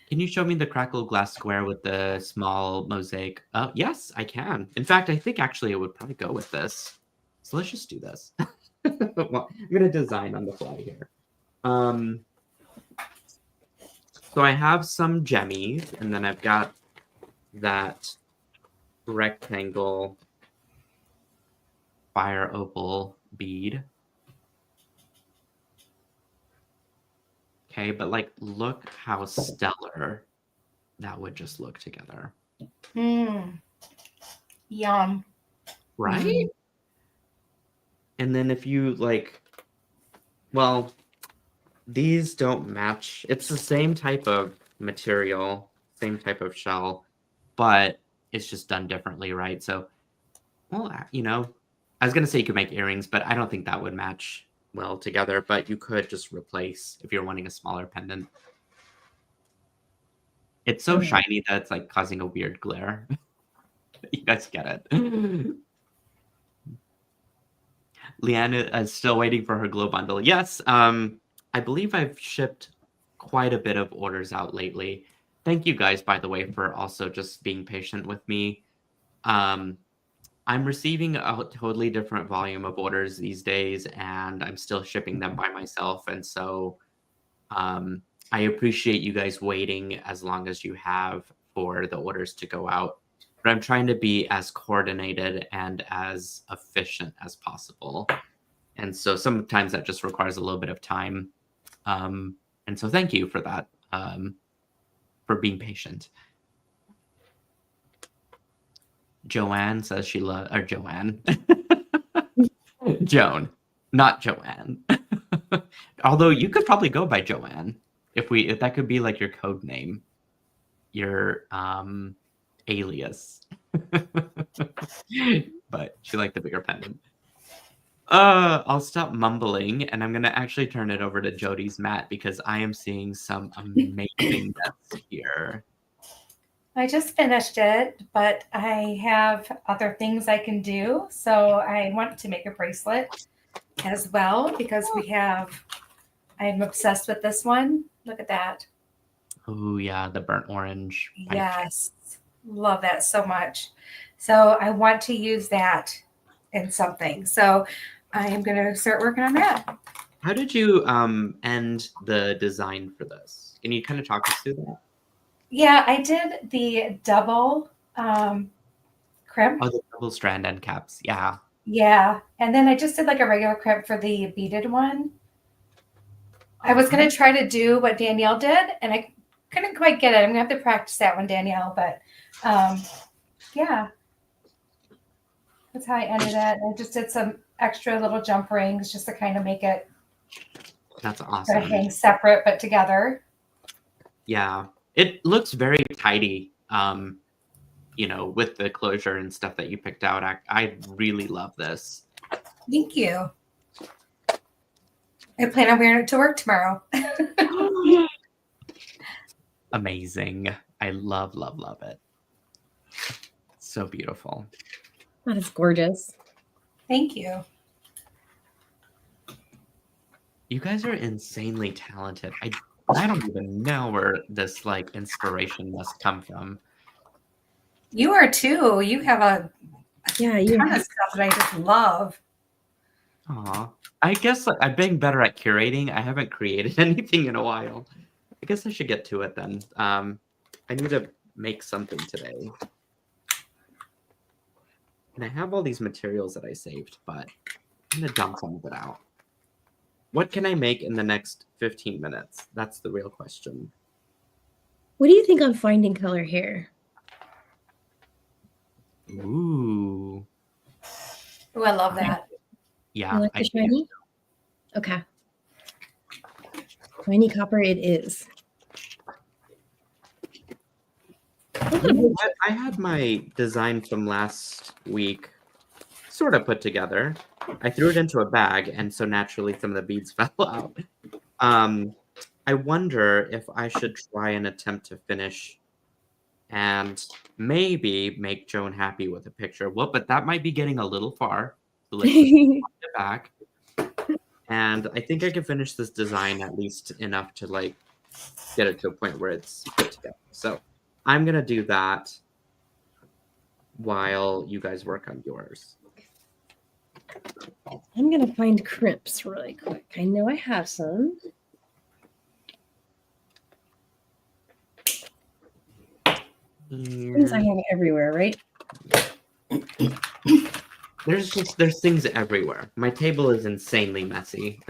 Can you show me the crackled glass square with the small mosaic? Yes, I can. In fact, I think actually it would probably go with this. So let's just do this. Well, I'm going to design on the fly here. So I have some gemmies, and then I've got that rectangle fire opal bead. Okay, but like, look how stellar that would just look together. Yum. Right? And then if you like, well, these don't match. It's the same type of material, same type of shell, but it's just done differently, right? So, well, I was going to say you could make earrings, but I don't think that would match well together, but you could just replace if you're wanting a smaller pendant. It's so shiny that it's like causing a weird glare. You guys get it. Leanne is still waiting for her glow bundle. Yes, I believe I've shipped quite a bit of orders out lately. Thank you guys, by the way, for also just being patient with me. I'm receiving a totally different volume of orders these days, and I'm still shipping them by myself. And so I appreciate you guys waiting as long as you have for the orders to go out. But I'm trying to be as coordinated and as efficient as possible. And so sometimes that just requires a little bit of time. And so thank you for that, for being patient. Joanne says she loves, or Joanne. Joan, not Joanne. Although you could probably go by Joanne if that could be like your code name, your alias. But she liked the bigger pendant. I'll stop mumbling, and I'm gonna actually turn it over to Jody's mat because I am seeing some amazing bets here. I just finished it, but I have other things I can do. So I want to make a bracelet as well because I'm obsessed with this one. Look at that. Oh yeah, the burnt orange pipe. Yes. Love that so much. So I want to use that in something. So I am going to start working on that. How did you end the design for this? Can you kind of talk us through that? Yeah, I did the double crimp. Oh, the double strand end caps. Yeah. Yeah. And then I just did like a regular crimp for the beaded one. I was going to try to do what Danielle did, and I couldn't quite get it. I'm going to have to practice that one, Danielle. But yeah, that's how I ended it. I just did some extra little jump rings just to kind of make it That's kind awesome. of hang separate but together. Yeah. It looks very tidy, with the closure and stuff that you picked out. I really love this. Thank you. I plan on wearing it to work tomorrow. Amazing. I love, love, love it. So beautiful. That is gorgeous. Thank you. You guys are insanely talented. I don't even know where this inspiration must come from. You are too. You have a ton of stuff that I just love. Aw. I guess I've been better at curating. I haven't created anything in a while. I guess I should get to it then. I need to make something today. And I have all these materials that I saved, but I'm going to dump some of it out. What can I make in the next 15 minutes? That's the real question. What do you think on finding color here? Ooh. Oh, I love that. Yeah. You like the shiny? Okay. Shiny copper it is. You know what? I had my design from last week sort of put together. I threw it into a bag, and so naturally some of the beads fell out. I wonder if I should try and attempt to finish and maybe make Joan happy with a picture. Well, but that might be getting a little far. So let's just put it back. And I think I can finish this design at least enough to get it to a point where it's put together. So I'm gonna do that while you guys work on yours. I'm gonna find crimps really quick. I know I have some. Things I have everywhere, right? There's things everywhere. My table is insanely messy.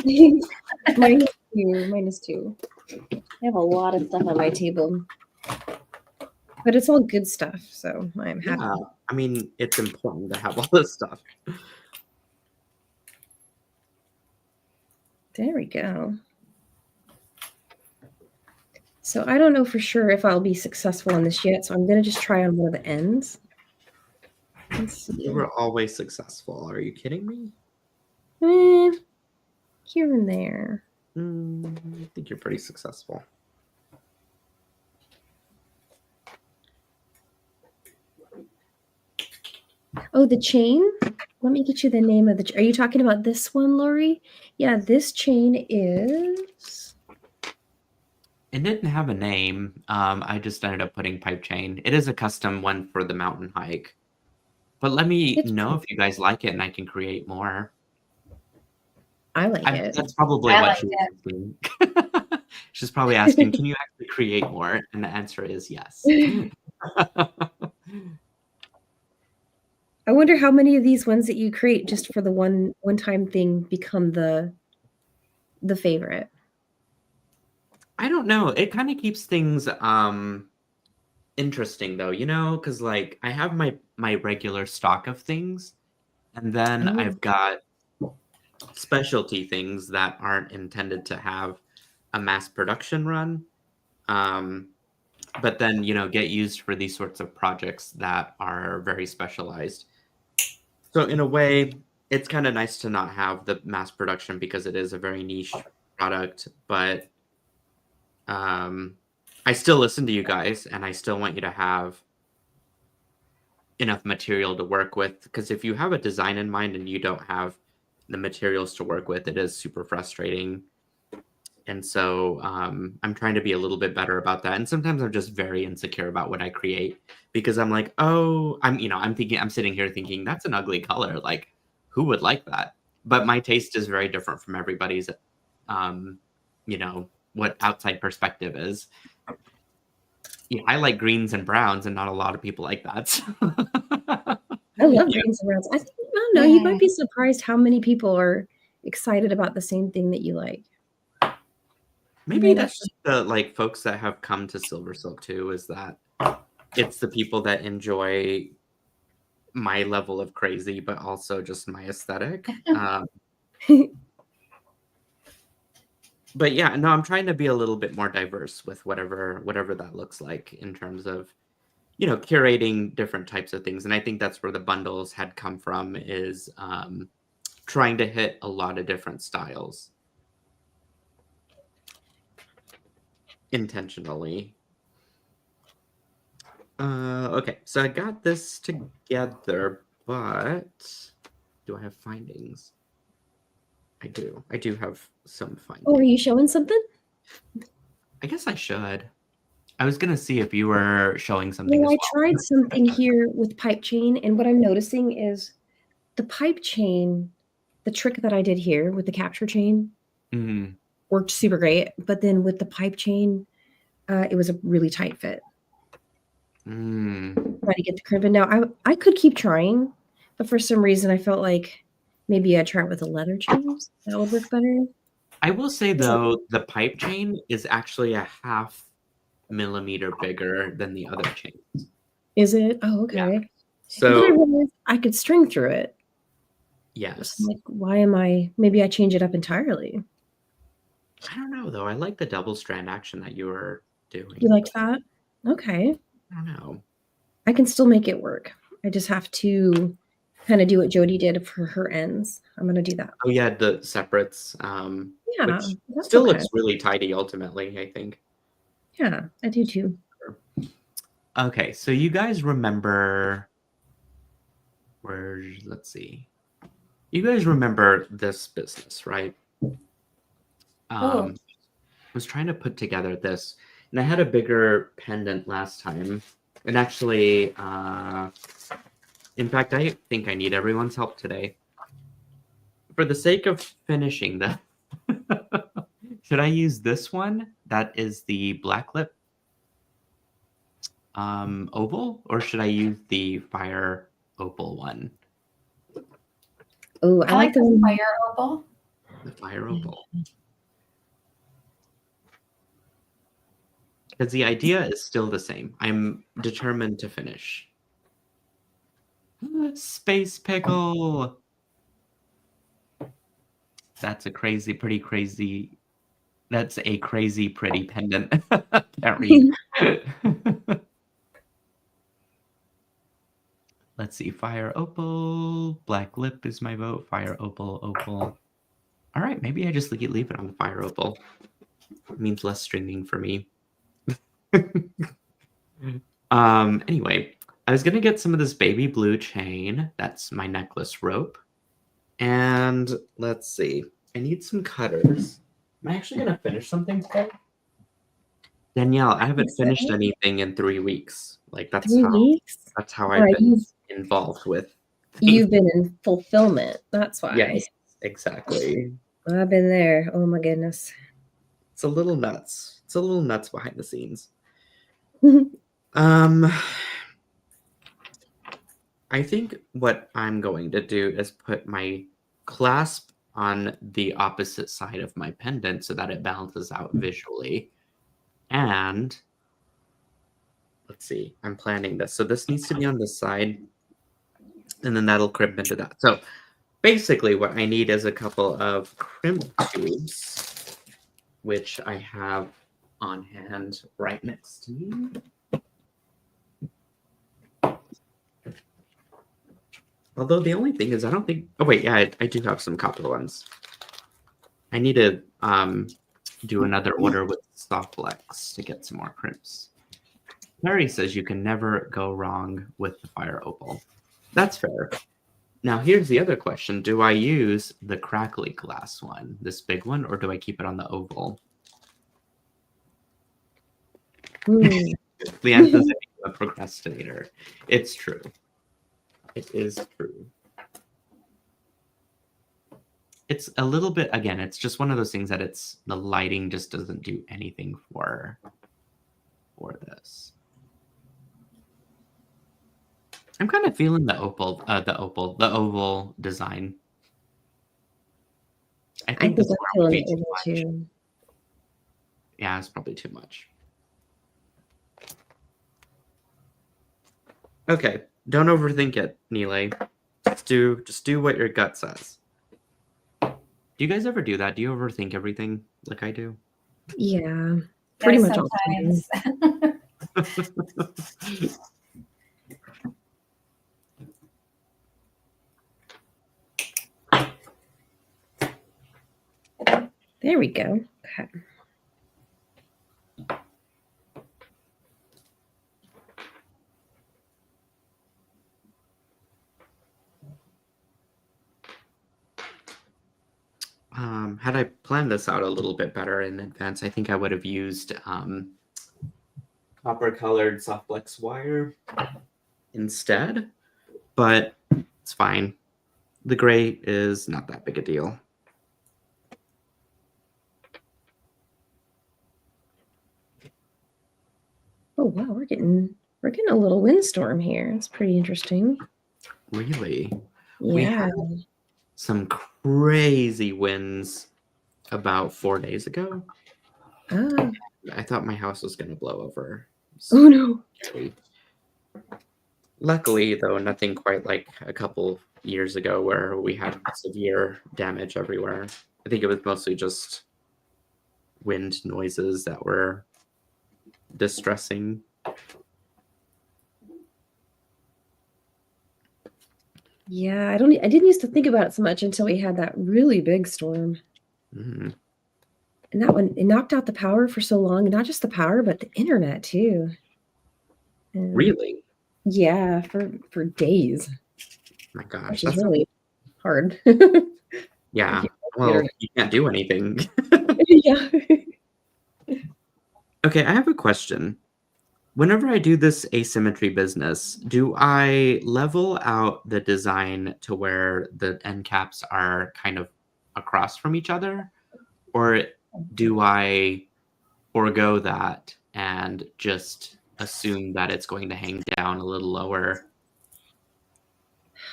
Mine is too. I have a lot of stuff on my table. But it's all good stuff, so I'm happy. Yeah, I mean, it's important to have all this stuff. There we go. So I don't know for sure if I'll be successful on this yet, so I'm going to just try on one of the ends. Let's see. You were always successful. Are you kidding me? Here and there. I think you're pretty successful. Oh, the chain? Let me get you the name of the... Are you talking about this one, Lori? Yeah, this chain is... It didn't have a name. I just ended up putting pipe chain. It is a custom one for the mountain hike. But let me know if you guys like it and I can create more. I like it. That's probably what she's asking. She's probably asking, can you actually create more? And the answer is yes. I wonder how many of these ones that you create just for the one-time thing become the favorite. I don't know. It kind of keeps things interesting though, because I have my regular stock of things, and then I've got specialty things that aren't intended to have a mass production run, but then get used for these sorts of projects that are very specialized. So in a way, it's kind of nice to not have the mass production because it is a very niche product, but I still listen to you guys, and I still want you to have enough material to work with, because if you have a design in mind and you don't have the materials to work with, it is super frustrating. And so I'm trying to be a little bit better about that. And sometimes I'm just very insecure about what I create, because I'm like, oh, I'm sitting here thinking that's an ugly color. Like, who would like that? But my taste is very different from everybody's, what outside perspective is. Yeah, I like greens and browns, and not a lot of people like that. So. I love greens and browns. I don't know. You might be surprised how many people are excited about the same thing that you like. Maybe that's just the folks that have come to SilverSilk too, is that it's the people that enjoy my level of crazy, but also just my aesthetic. But yeah, no, I'm trying to be a little bit more diverse with whatever that looks like in terms of, curating different types of things. And I think that's where the bundles had come from, is trying to hit a lot of different styles intentionally. Okay, so I got this together, but do I have findings? I do. I do have some findings. Oh, are you showing something? I guess I should. I was going to see if you were showing something. Well, I tried something here with pipe chain, and what I'm noticing is the pipe chain, the trick that I did here with the capture chain worked super great. But then with the pipe chain, it was a really tight fit. Trying to get the crimping. Now, I could keep trying, but for some reason, I felt like maybe I'd try it with a leather chain. That would work better. I will say, though, the pipe chain is actually a 0.5 millimeter bigger than the other chains. Is it? Oh, okay. Yeah. So I realized I could string through it. Yes. Like, why am I? Maybe I change it up entirely. I don't know, though. I like the double strand action that you were doing. You liked that? Okay. I don't know. I can still make it work. I just have to kind of do what Jody did for her ends. I'm going to do that. Oh, yeah, the separates. Yeah, which still looks really tidy ultimately, I think. Yeah, I do too. Okay, so you guys remember let's see. You guys remember this business, right? I was trying to put together this, and I had a bigger pendant last time. And actually, in fact, I think I need everyone's help today. For the sake of finishing that, should I use this one? That is the black lip oval, or should I use the fire opal one? Oh, I like the fire opal. The fire opal. Because the idea is still the same. I'm determined to finish. Space pickle. That's a crazy, pretty crazy. That's a crazy, pretty pendant. Can't read. Let's see. Fire opal. Black lip is my vote. Fire opal, opal. All right. Maybe I just leave it on the fire opal. It means less stringing for me. Anyway, I was gonna get some of this baby blue chain. That's my necklace rope. And let's see. I need some cutters. Am I actually gonna finish something today? Danielle, I haven't finished anything in 3 weeks. Like that's 3 weeks. That's how I've been involved with things. You've been in fulfillment. That's why. Yes, exactly. I've been there. Oh my goodness. It's a little nuts. It's a little nuts behind the scenes. I think what I'm going to do is put my clasp on the opposite side of my pendant so that it balances out visually. And let's see, I'm planning this. So this needs to be on this side, and then that'll crimp into that. So basically what I need is a couple of crimp tubes, which I have on hand right next to me. Although the only thing is, I don't think. Oh wait, yeah, I do have some copper ones. I need to do another order with Softflex to get some more crimps. Mary says you can never go wrong with the fire opal. That's fair. Now here's the other question. Do I use the crackly glass one, this big one, or do I keep it on the oval? Leanne says I'm a procrastinator. It's true. It is true. It's a little bit, again, it's just one of those things that the lighting just doesn't do anything for this. I'm kind of feeling the oval design. I think this I'm might feeling be it too much. too. Yeah, it's probably too much. Okay, don't overthink it, Nealay. Just do what your gut says. Do you guys ever do that? Do you overthink everything like I do? Yeah, pretty much all the time. There we go. Okay. Had I planned this out a little bit better in advance, I think I would have used copper-colored Softflex wire instead, but it's fine. The gray is not that big a deal. Oh wow, we're getting a little windstorm here. It's pretty interesting. Really? Yeah. We had some crazy winds about 4 days ago. Ah. I thought my house was going to blow over. Oh no. Luckily, though, nothing quite like a couple years ago where we had severe damage everywhere. I think it was mostly just wind noises that were distressing. Yeah, I didn't used to think about it so much until we had that really big storm. Mm. And that one, it knocked out the power for so long, not just the power, but the internet too. And Really? yeah, for days. My gosh, Which that's is really hard. Yeah. Well, you can't do anything. Yeah. Okay, I have a question. Whenever I do this asymmetry business, do I level out the design to where the end caps are kind of across from each other? Or do I forego that and just assume that it's going to hang down a little lower?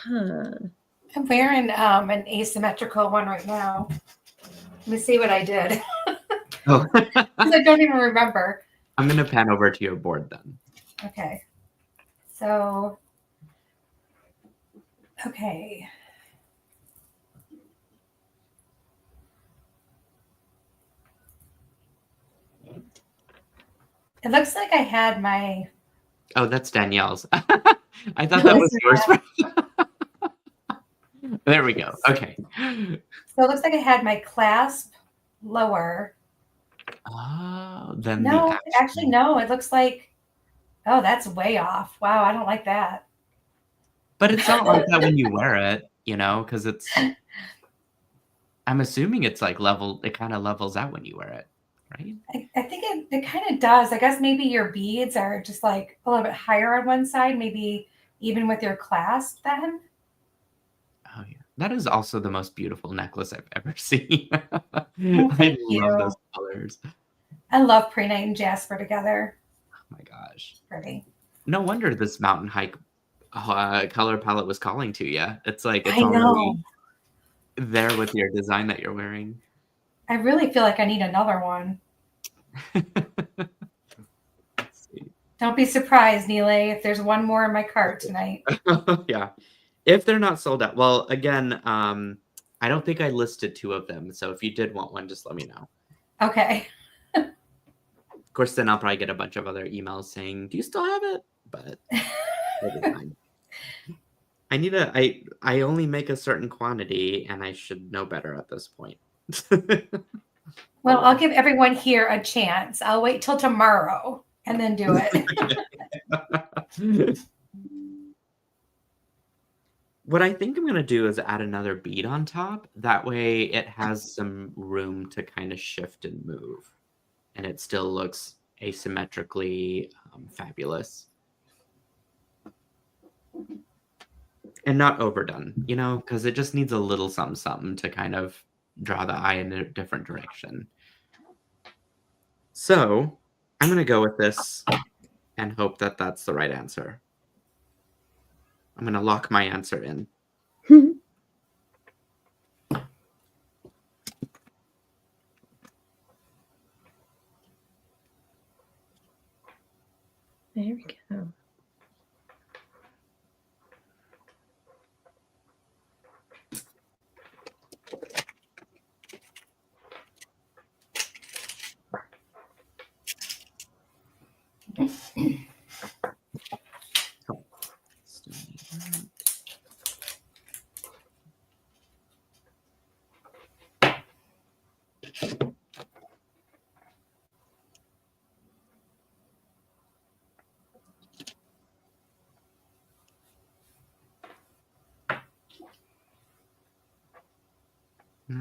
Huh. I'm wearing an asymmetrical one right now. Let me see what I did. Oh. Because I don't even remember. I'm going to pan over to your board then. Okay. So, okay. It looks like I had my... Oh, that's Danielle's. I thought that was yours. There we go. Okay. So it looks like I had my clasp lower. Oh, then no, actually, no. It looks like, oh, that's way off. Wow, I don't like that. But it's not like that when you wear it, you know, because it's. I'm assuming it's like level. It kind of levels out when you wear it, right? I think it kind of does. I guess maybe your beads are just like a little bit higher on one side, maybe even with your clasp then. Oh yeah, that is also the most beautiful necklace I've ever seen. Thank you. Love those colors. I love Pre-Night and Jasper together. Oh my gosh. Pretty. No wonder this mountain hike color palette was calling to you. It's like it's I know. already there with your design that you're wearing. I really feel like I need another one. Don't be surprised, Nealay, if there's one more in my cart tonight. Yeah. If they're not sold out. Well, again, I don't think I listed 2 of them. So if you did want one, just let me know. Okay. Of course, then I'll probably get a bunch of other emails saying, do you still have it? But it'll be fine. I only make a certain quantity and I should know better at this point. Well, I'll give everyone here a chance. I'll wait till tomorrow and then do it. What I think I'm going to do is add another bead on top. That way it has some room to kind of shift and move. And it still looks asymmetrically fabulous. And not overdone, you know, because it just needs a little something to kind of draw the eye in a different direction. So I'm going to go with this and hope that that's the right answer. I'm going to lock my answer in. There we go.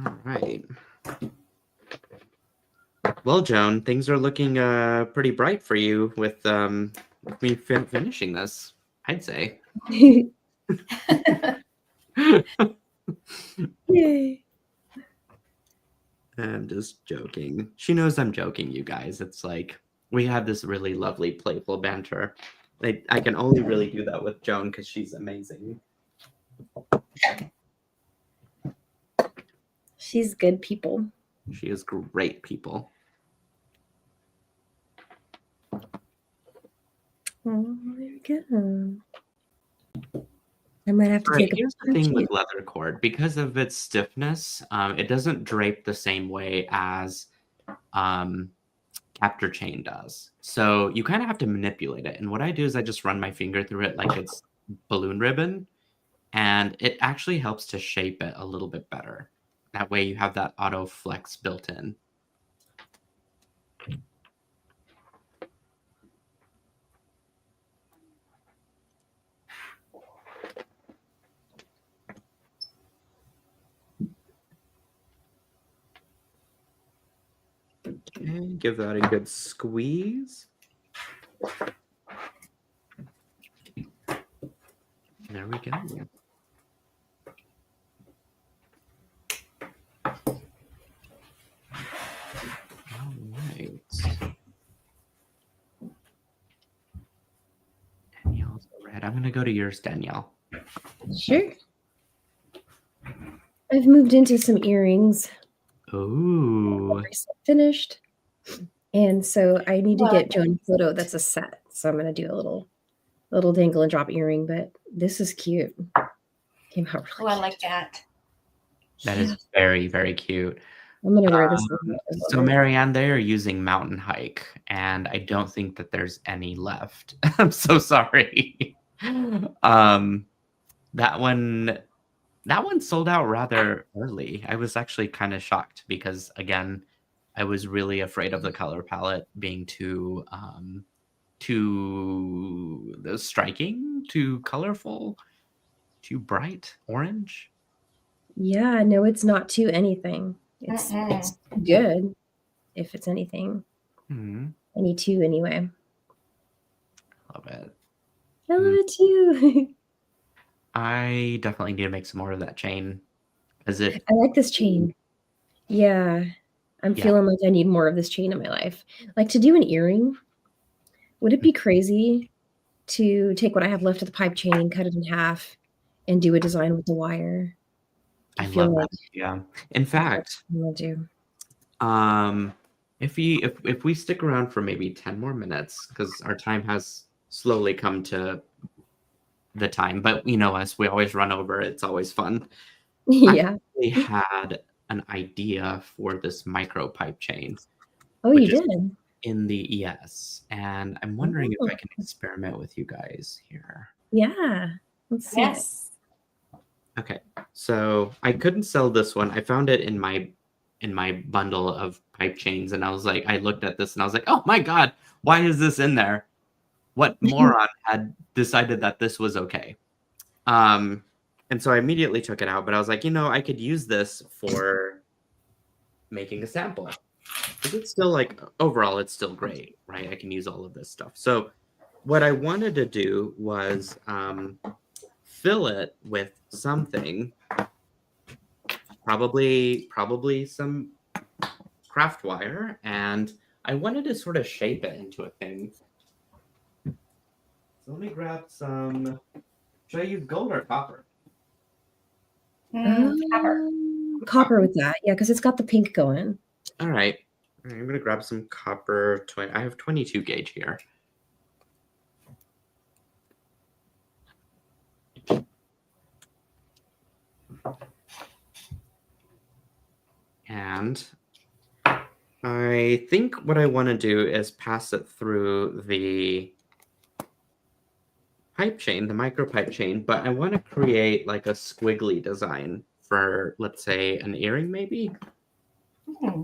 All right. Well, Joan, things are looking pretty bright for you with me finishing this, I'd say. Yay. I'm just joking. She knows I'm joking, you guys. It's like we have this really lovely, playful banter. I can only really do that with Joan because she's amazing. She's good people. She is great people. Oh, there we go. I might have to take a Here's the thing with leather cord. Because of its stiffness, it doesn't drape the same way as capture chain does. So you kind of have to manipulate it. And what I do is I just run my finger through it like it's balloon ribbon. And it actually helps to shape it a little bit better. That way you have that auto flex built in. Okay, give that a good squeeze. There we go. All right. Danielle's red. I'm going to go to yours, Danielle. Sure. I've moved into some earrings. Ooh. Finished. And so I need to get Joan a photo that's a set. So I'm going to do a little dangle and drop earring, but this is cute. Came out really I like that. That is very, very cute. I'm going to wear this. So Marianne, they are using Mountain Hike, and I don't think that there's any left. I'm so sorry. That one sold out rather early. I was actually kind of shocked because, again, I was really afraid of the color palette being too striking, too colorful, too bright orange. Yeah, no, it's not too anything. It's good if it's anything. Any two anyway. Love it. I love it too. I definitely need to make some more of that chain. I like this chain. Yeah. I'm feeling like I need more of this chain in my life. Like to do an earring, would it be crazy to take what I have left of the pipe chain, cut it in half, and do a design with the wire? I love that. Yeah. In fact, if we stick around for maybe 10 more minutes, because our time has slowly come to the time, but you know us, we always run over. It's always fun. Yeah. I had an idea for this micro pipe chain. Oh, you did? In the ES. And I'm wondering if I can experiment with you guys here. Yeah. Let's see. Yes. Okay. So I couldn't sell this one. I found it in my in my bundle of pipe chains, and I was like, I looked at this and I was like, oh my God, why is this in there? What moron had decided that this was okay? And so I immediately took it out, but I was like, I could use this for making a sample. But it's still like, overall, it's still great, right? I can use all of this stuff. So what I wanted to do was fill it with something, probably some craft wire, and I wanted to sort of shape it into a thing. So let me grab some. Should I use gold or copper? Copper. Copper with that, yeah, because it's got the pink going. All right. I'm gonna grab some copper. I have 22 gauge here. And I think what I want to do is pass it through the pipe chain, the micro pipe chain, but I want to create like a squiggly design for, let's say, an earring maybe. Hmm.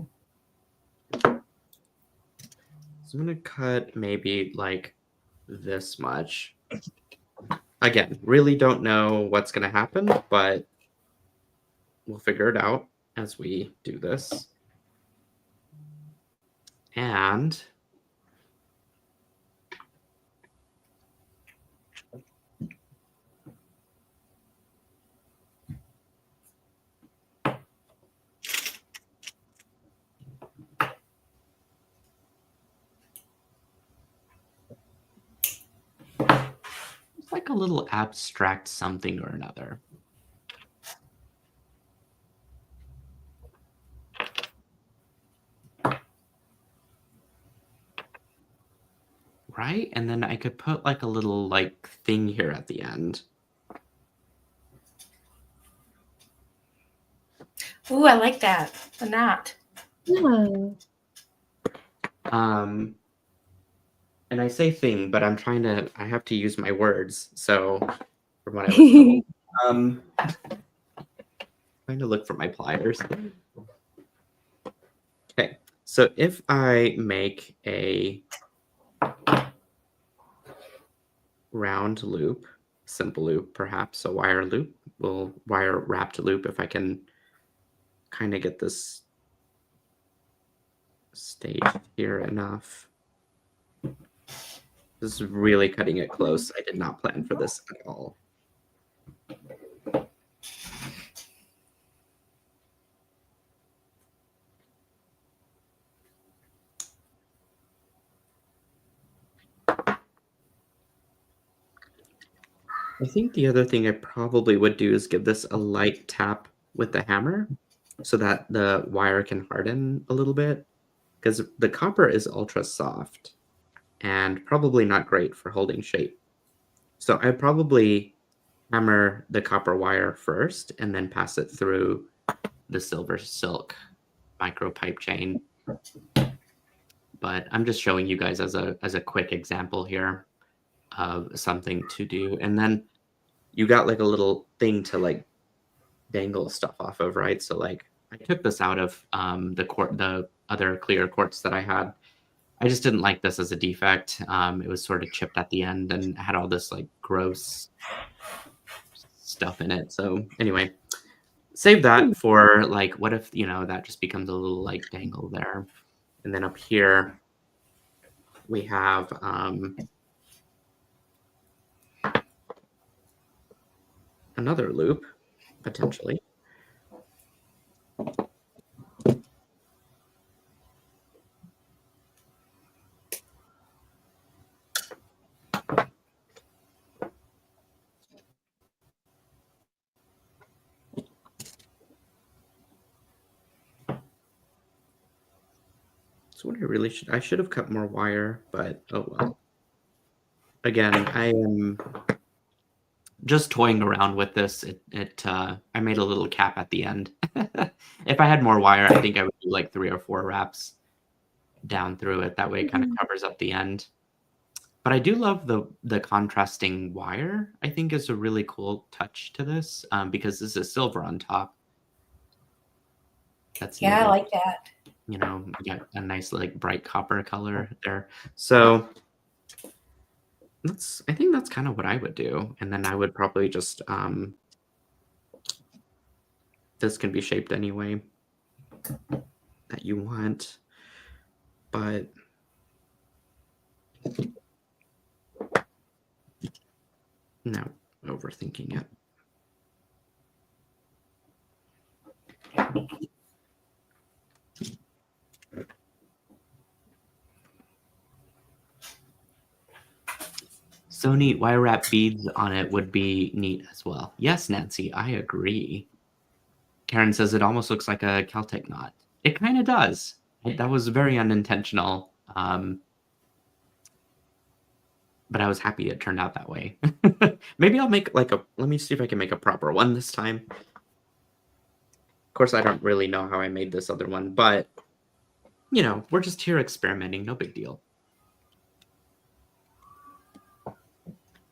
So I'm going to cut maybe like this much. Again, really don't know what's going to happen, but we'll figure it out as we do this. And it's like a little abstract something or another. Right? And then I could put like a little like thing here at the end. Ooh, I like that. A knot. Yeah. And I say thing, but I have to use my words. So from what I was told, trying to look for my pliers. Okay, so if I make a round loop, simple loop, perhaps a wire loop, wire wrapped loop, if I can kind of get this staged here enough. This is really cutting it close. I did not plan for this at all. I think the other thing I probably would do is give this a light tap with the hammer so that the wire can harden a little bit, because the copper is ultra soft and probably not great for holding shape. So I probably hammer the copper wire first and then pass it through the SilverSilk micro pipe chain. But I'm just showing you guys as a quick example here of something to do. And then you got like a little thing to like dangle stuff off of, right? So like I took this out of the other clear quartz that I had. I just didn't like this as a defect. It was sort of chipped at the end and had all this like gross stuff in it. So anyway, save that for like, what if, that just becomes a little like dangle there. And then up here we have another loop, potentially. So what I should have cut more wire, but oh well. Again, I am just toying around with this. I made a little cap at the end. If I had more wire, I think I would do like 3 or 4 wraps down through it. That way it kind of covers up the end. But I do love the contrasting wire. I think is a really cool touch to this because this is silver on top. That's Yeah, I needed. like that. You know, we got a nice like bright copper color there. So I think that's kind of what I would do. And then I would probably just this can be shaped any way that you want, but no overthinking it. So neat. Wire wrap beads on it would be neat as well. Yes, Nancy, I agree. Karen says it almost looks like a Celtic knot. It kind of does. That was very unintentional. But I was happy it turned out that way. Maybe I'll make like let me see if I can make a proper one this time. Of course, I don't really know how I made this other one, but you know, we're just here experimenting. No big deal.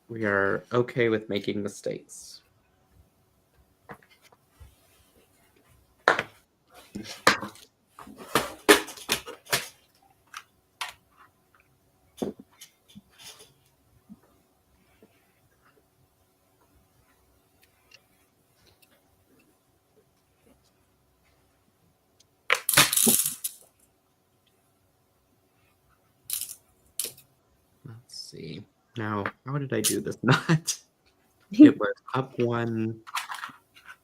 We are okay with making mistakes. Let's see. Now, how did I do this knot? It was up one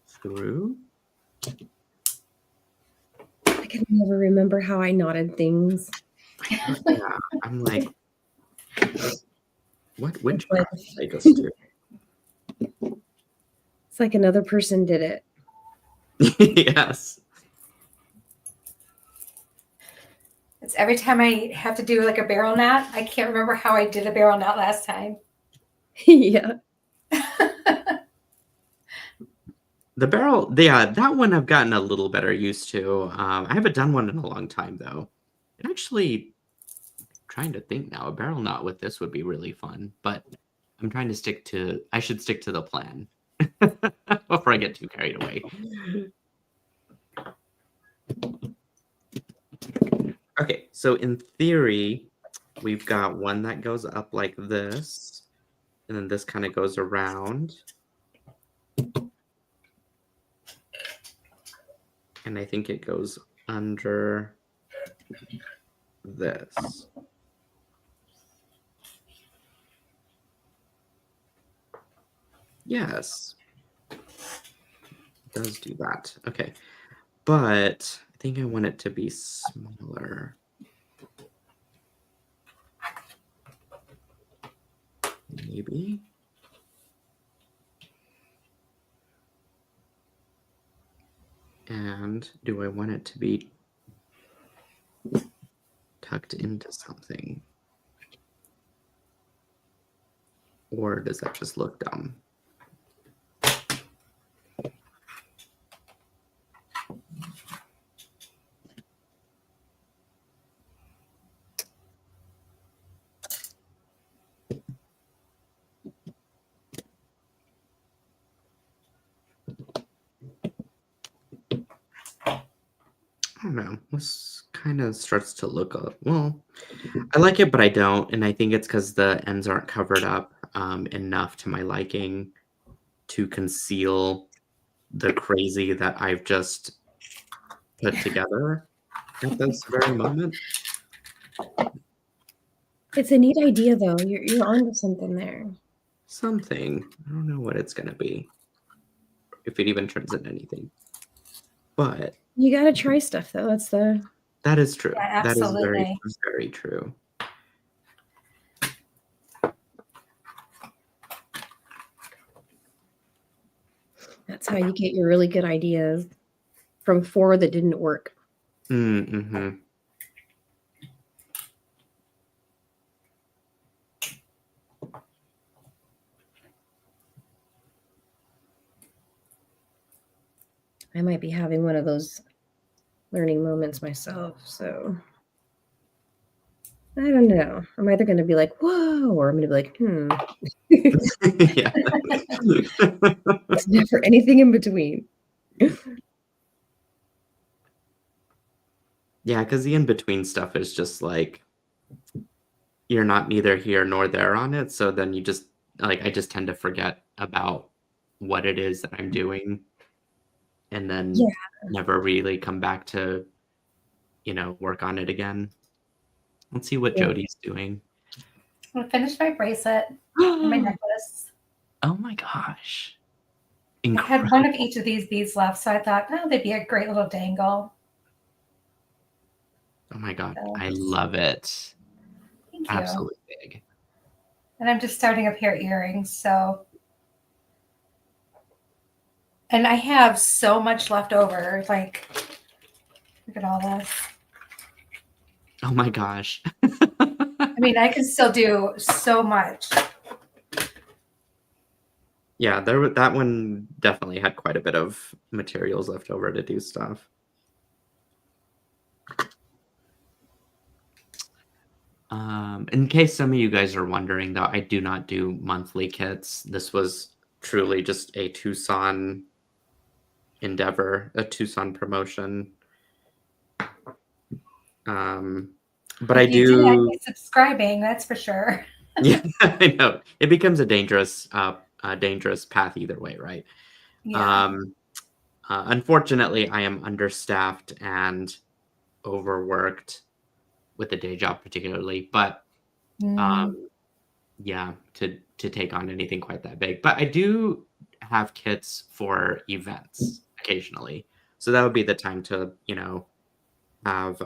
through. I can never remember how I knotted things. Yeah, I'm like, which Like- path did I go through? It's like another person did it. Yes. It's every time I have to do like a barrel knot, I can't remember how I did a barrel knot last time. Yeah. The barrel, yeah, that one I've gotten a little better used to. I haven't done one in a long time, though. And actually, I'm trying to think now, a barrel knot with this would be really fun, but I'm trying to I should stick to the plan before I get too carried away. Okay, so in theory, we've got one that goes up like this, and then this kind of goes around. And I think it goes under this. Yes. It does do that. Okay. But I think I want it to be smaller. Maybe. And do I want it to be tucked into something? Or does that just look dumb? I don't know. This kind of starts to look well. I like it, but I don't, and I think it's because the ends aren't covered up enough to my liking to conceal the crazy that I've just put together at this very moment. It's a neat idea, though. You're onto something there. Something. I don't know what it's gonna be, if it even turns into anything. But You got to try stuff, though. that is true. Yeah, that is absolutely. very true. That's how you get your really good ideas from 4 that didn't work. Mm-hmm. I might be having one of those learning moments myself, so I don't know. I'm either going to be like, whoa, or I'm going to be like, Yeah. It's never anything in between. Yeah, because the in-between stuff is just like you're not neither here nor there on it. So then you just like I just tend to forget about what it is that I'm doing and Yeah. then never really come back to, work on it again. Let's see what Yeah. Jody's doing. I finished my bracelet and my necklace. Oh my gosh. I had one of Incredible. each of these beads left, so I thought, oh, they'd be a great little dangle. Oh my God. So, I love it. thank you. Absolutely big. And I'm just starting a pair of earrings, so. And I have so much left over. Like, look at all this. Oh my gosh. I mean, I could still do so much. Yeah, that one definitely had quite a bit of materials left over to do stuff. In case some of you guys are wondering, though, I do not do monthly kits. This was truly just a Tucson endeavor, a Tucson promotion. But If I you do, I'd do. be subscribing, that's for sure. Yeah, I know. It becomes a dangerous path either way, right? Yeah. Unfortunately, I am understaffed and overworked with the day job particularly, but yeah, to take on anything quite that big. But I do have kits for events occasionally. So that would be the time to, have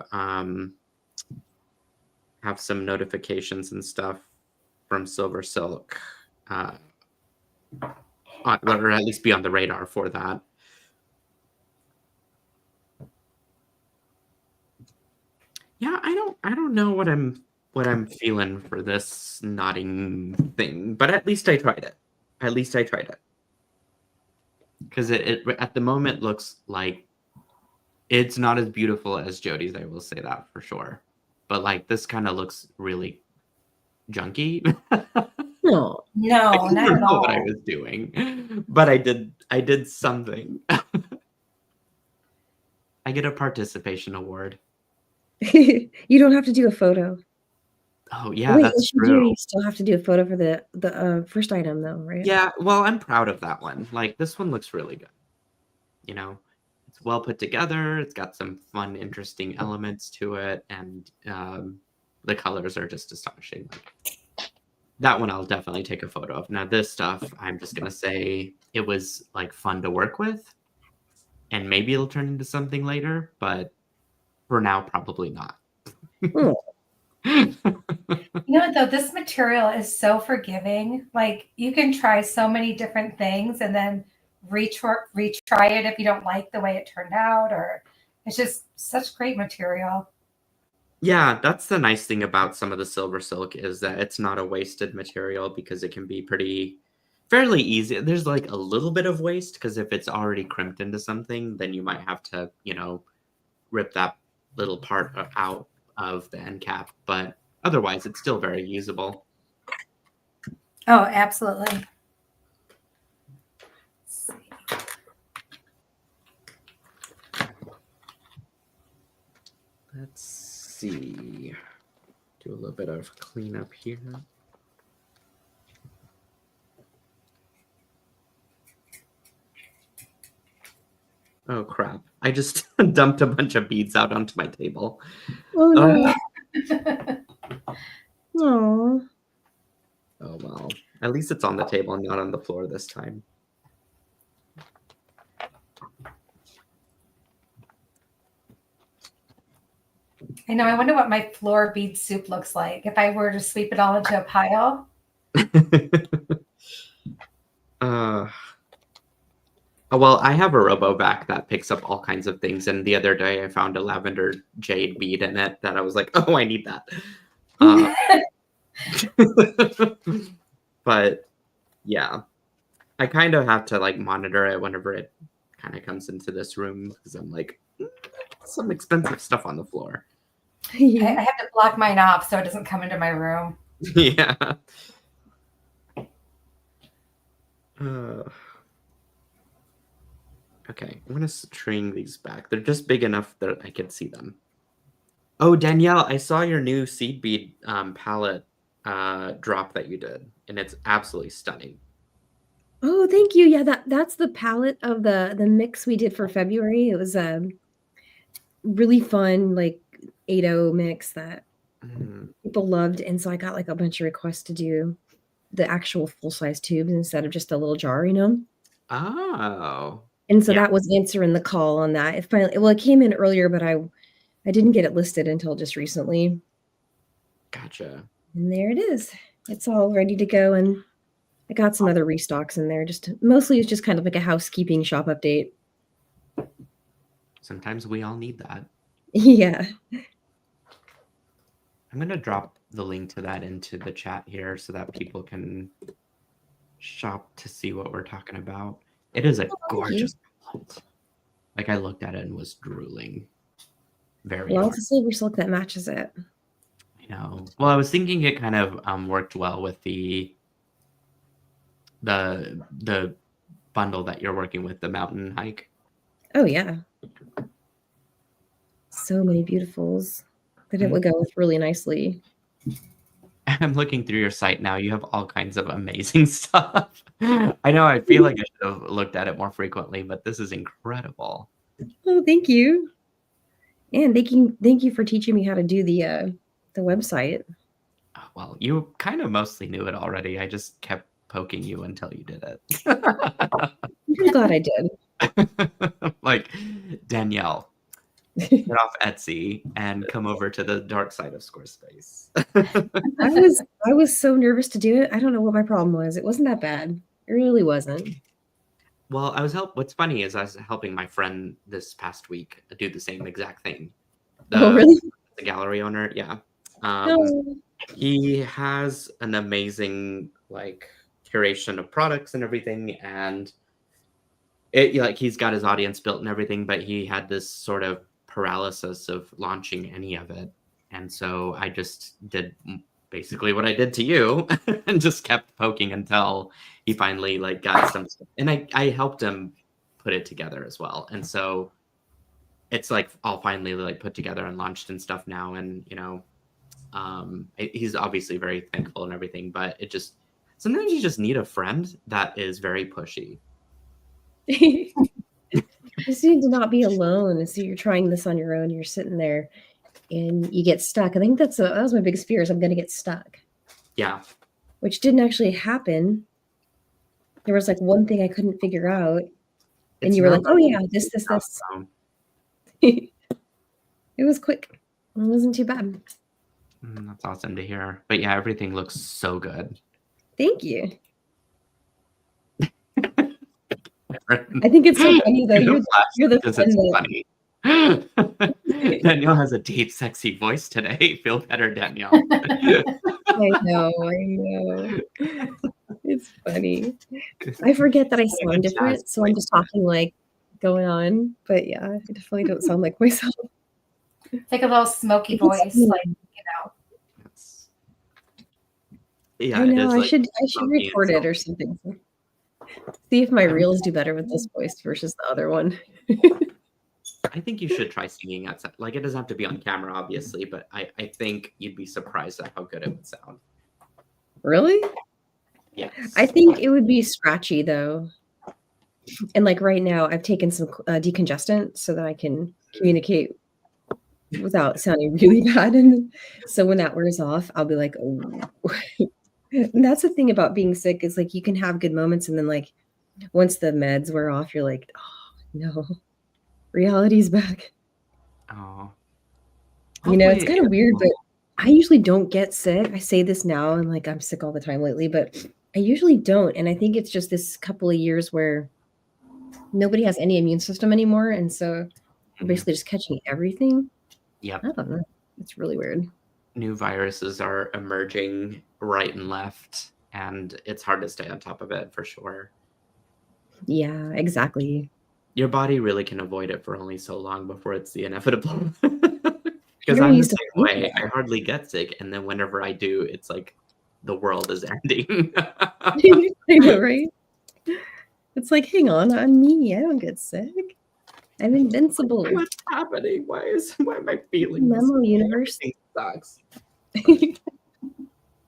have some notifications and stuff from SilverSilk, or at least be on the radar for that. Yeah, I don't know what I'm feeling for this nodding thing, but at least I tried it. At least I tried it. Because it at the moment looks like it's not as beautiful as Jody's, I will say that for sure. But like this kind of looks really junky. No. I No, don't not at know what I all. was doing, but I did something. I get a participation award. You don't have to do a photo. Oh yeah, Wait, that's yes, you do. true. You still have to do a photo for the first item, though, right? Yeah, well, I'm proud of that one. Like this one looks really good. It's well put together. It's got some fun, interesting elements to it, and the colors are just astonishing. That one I'll definitely take a photo of. Now this stuff, I'm just gonna say it was like fun to work with, and maybe it'll turn into something later, but for now, probably not. Oh. You know what, though? This material is so forgiving. Like, you can try so many different things and then retry it if you don't like the way it turned out, or it's just such great material. Yeah, that's the nice thing about some of the SilverSilk is that it's not a wasted material because it can be fairly easy. There's like a little bit of waste because if it's already crimped into something, then you might have to, rip that little part out of the end cap. But otherwise, it's still very usable. Oh, absolutely. Let's see. Do a little bit of cleanup here. Oh crap. I just dumped a bunch of beads out onto my table. Oh no. Oh Oh. Well. At least it's on the table and not on the floor this time. I know. I wonder what my floor bead soup looks like if I were to sweep it all into a pile. Well, I have a RoboVac that picks up all kinds of things, and the other day I found a lavender jade bead in it that I was like, oh, I need that. But yeah, I kind of have to like monitor it whenever it kind of comes into this room because I'm like, some expensive stuff on the floor. I have to block mine off so it doesn't come into my room. Yeah. Okay, I'm gonna string these back. They're just big enough that I can see them. Oh, Danielle, I saw your new seed bead palette drop that you did, and it's absolutely stunning. Oh, thank you. Yeah, that's the palette of the mix we did for February. It was a really fun like 8-0 mix that Mm. people loved, and so I got like a bunch of requests to do the actual full-size tubes instead of just a little jar, you know? Oh, And so yeah, that was answering the call on that. It finally, well, it came in earlier, but I didn't get it listed until just recently. gotcha. And there it is. It's all ready to go, and I got some other restocks in there. Just mostly it's just kind of like a housekeeping shop update. Sometimes we all need that. Yeah. I'm going to drop the link to that into the chat here so that people can shop to see what we're talking about. It is a Thank you. gorgeous palette. Like I looked at it and was drooling. Very Lots hard. of silver silk that matches it. I know. Well, I was thinking it kind of worked well with the bundle that you're working with, the mountain hike. Oh yeah. So many beautifuls that it would go with really nicely. I'm looking through your site now. You have all kinds of amazing stuff. I know I feel like I should have looked at it more frequently, but this is incredible. Oh, thank you. And thank you for teaching me how to do the website. Well, you kind of mostly knew it already. I just kept poking you until you did it. I'm glad I did. Like, Danielle, get off Etsy and come over to the dark side of Squarespace. I was so nervous to do it. I don't know what my problem was. It wasn't that bad. It really wasn't. Well, what's funny is I was helping my friend this past week do the same exact thing. Oh, really? The gallery owner, yeah. No. He has an amazing like curation of products and everything, and he's got his audience built and everything, but he had this sort of paralysis of launching any of it, and so I just did basically what I did to you and just kept poking until he finally like got some stuff. And I helped him put it together as well, and so it's like all finally like put together and launched and stuff now, and he's obviously very thankful and everything, but it just sometimes you just need a friend that is very pushy. You just need to not be alone. So you're trying this on your own. You're sitting there and you get stuck. I think that was my biggest fear, is I'm going to get stuck. Yeah. Which didn't actually happen. There was like one thing I couldn't figure out. And you were like, oh yeah, this. It was quick. It wasn't too bad. That's awesome to hear. But yeah, everything looks so good. Thank you. I think it's so funny though. You're the funny. Danielle has a deep, sexy voice today. Feel better, Danielle. I know. It's funny. I forget that I sound different, so I'm just talking like going on. But yeah, I definitely don't sound like myself. It's like a little smoky voice, like Yeah, I know. I should record it or something. See if my reels do better with this voice versus the other one. I think you should try singing outside. Like, it doesn't have to be on camera, obviously, but I think you'd be surprised at how good it would sound. Really? Yes. I think it would be scratchy though. And like right now, I've taken some decongestant so that I can communicate without sounding really bad. And so when that wears off, I'll be like, oh. And that's the thing about being sick, is like you can have good moments, and then like once the meds wear off, you're like, oh no, reality's back. Oh, you know, it's kind of weird, but I usually don't get sick. I say this now, and like I'm sick all the time lately, but I usually don't. And I think it's just this couple of years where nobody has any immune system anymore, and so we're basically just catching everything. Yep. I don't know. It's really weird. New viruses are emerging right and left, and it's hard to stay on top of it for sure. Yeah, exactly. Your body really can avoid it for only so long before it's the inevitable. Because I'm the same way. I hardly get sick, and then whenever I do, it's like the world is ending. I know, right? It's like, hang on, I'm me. I don't get sick. I'm invincible. What's happening? Why am I feeling this? Memo universe. Everything sucks. It's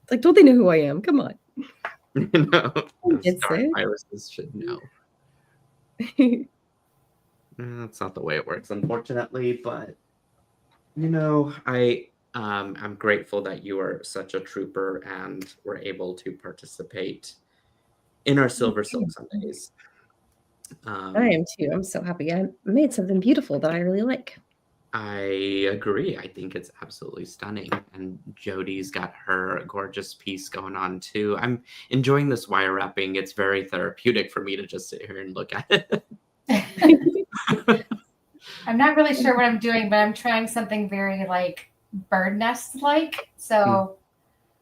like, don't they know who I am? Come on. No, It's star it. viruses should know. That's not the way it works, unfortunately. But I'm grateful that you are such a trooper and were able to participate in our SilverSilk Sundays. I am too. I'm so happy. I made something beautiful that I really like. I agree. I think it's absolutely stunning. And Jody's got her gorgeous piece going on too. I'm enjoying this wire wrapping. It's very therapeutic for me to just sit here and look at it. I'm not really sure what I'm doing, but I'm trying something very like bird nest like. So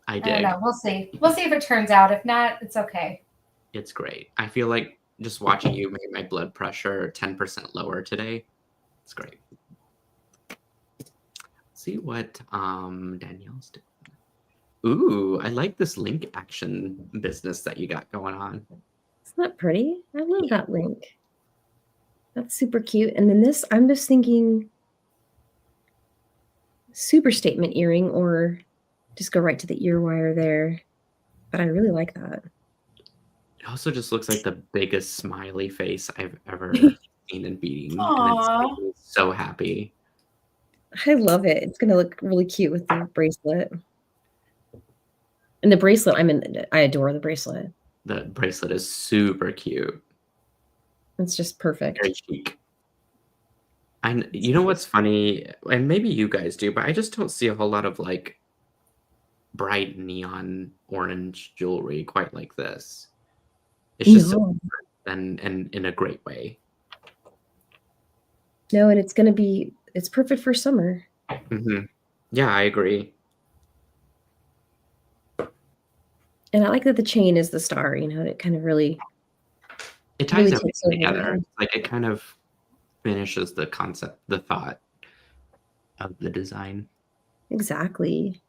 I don't know. We'll see. We'll see if it turns out. If not, it's okay. It's great. I feel like just watching you made my blood pressure 10% lower today. It's great. See what Danielle's doing. Ooh, I like this link action business that you got going on. Isn't that pretty? I love that link. That's super cute. And then this, I'm just thinking super statement earring, or just go right to the ear wire there. But I really like that. It also just looks like the biggest smiley face I've ever seen in beading. And it's making me so happy. I love it. It's going to look really cute with the bracelet. And the bracelet, I adore the bracelet. The bracelet is super cute. It's just perfect. Very chic. And you know what's funny? And maybe you guys do, but I just don't see a whole lot of like bright neon orange jewelry quite like this. It's just so different and in a great way. No, and it's perfect for summer. Mm-hmm. Yeah, I agree. And I like that the chain is the star, it kind of really... It ties everything together. Like it kind of finishes the concept, the thought of the design. Exactly.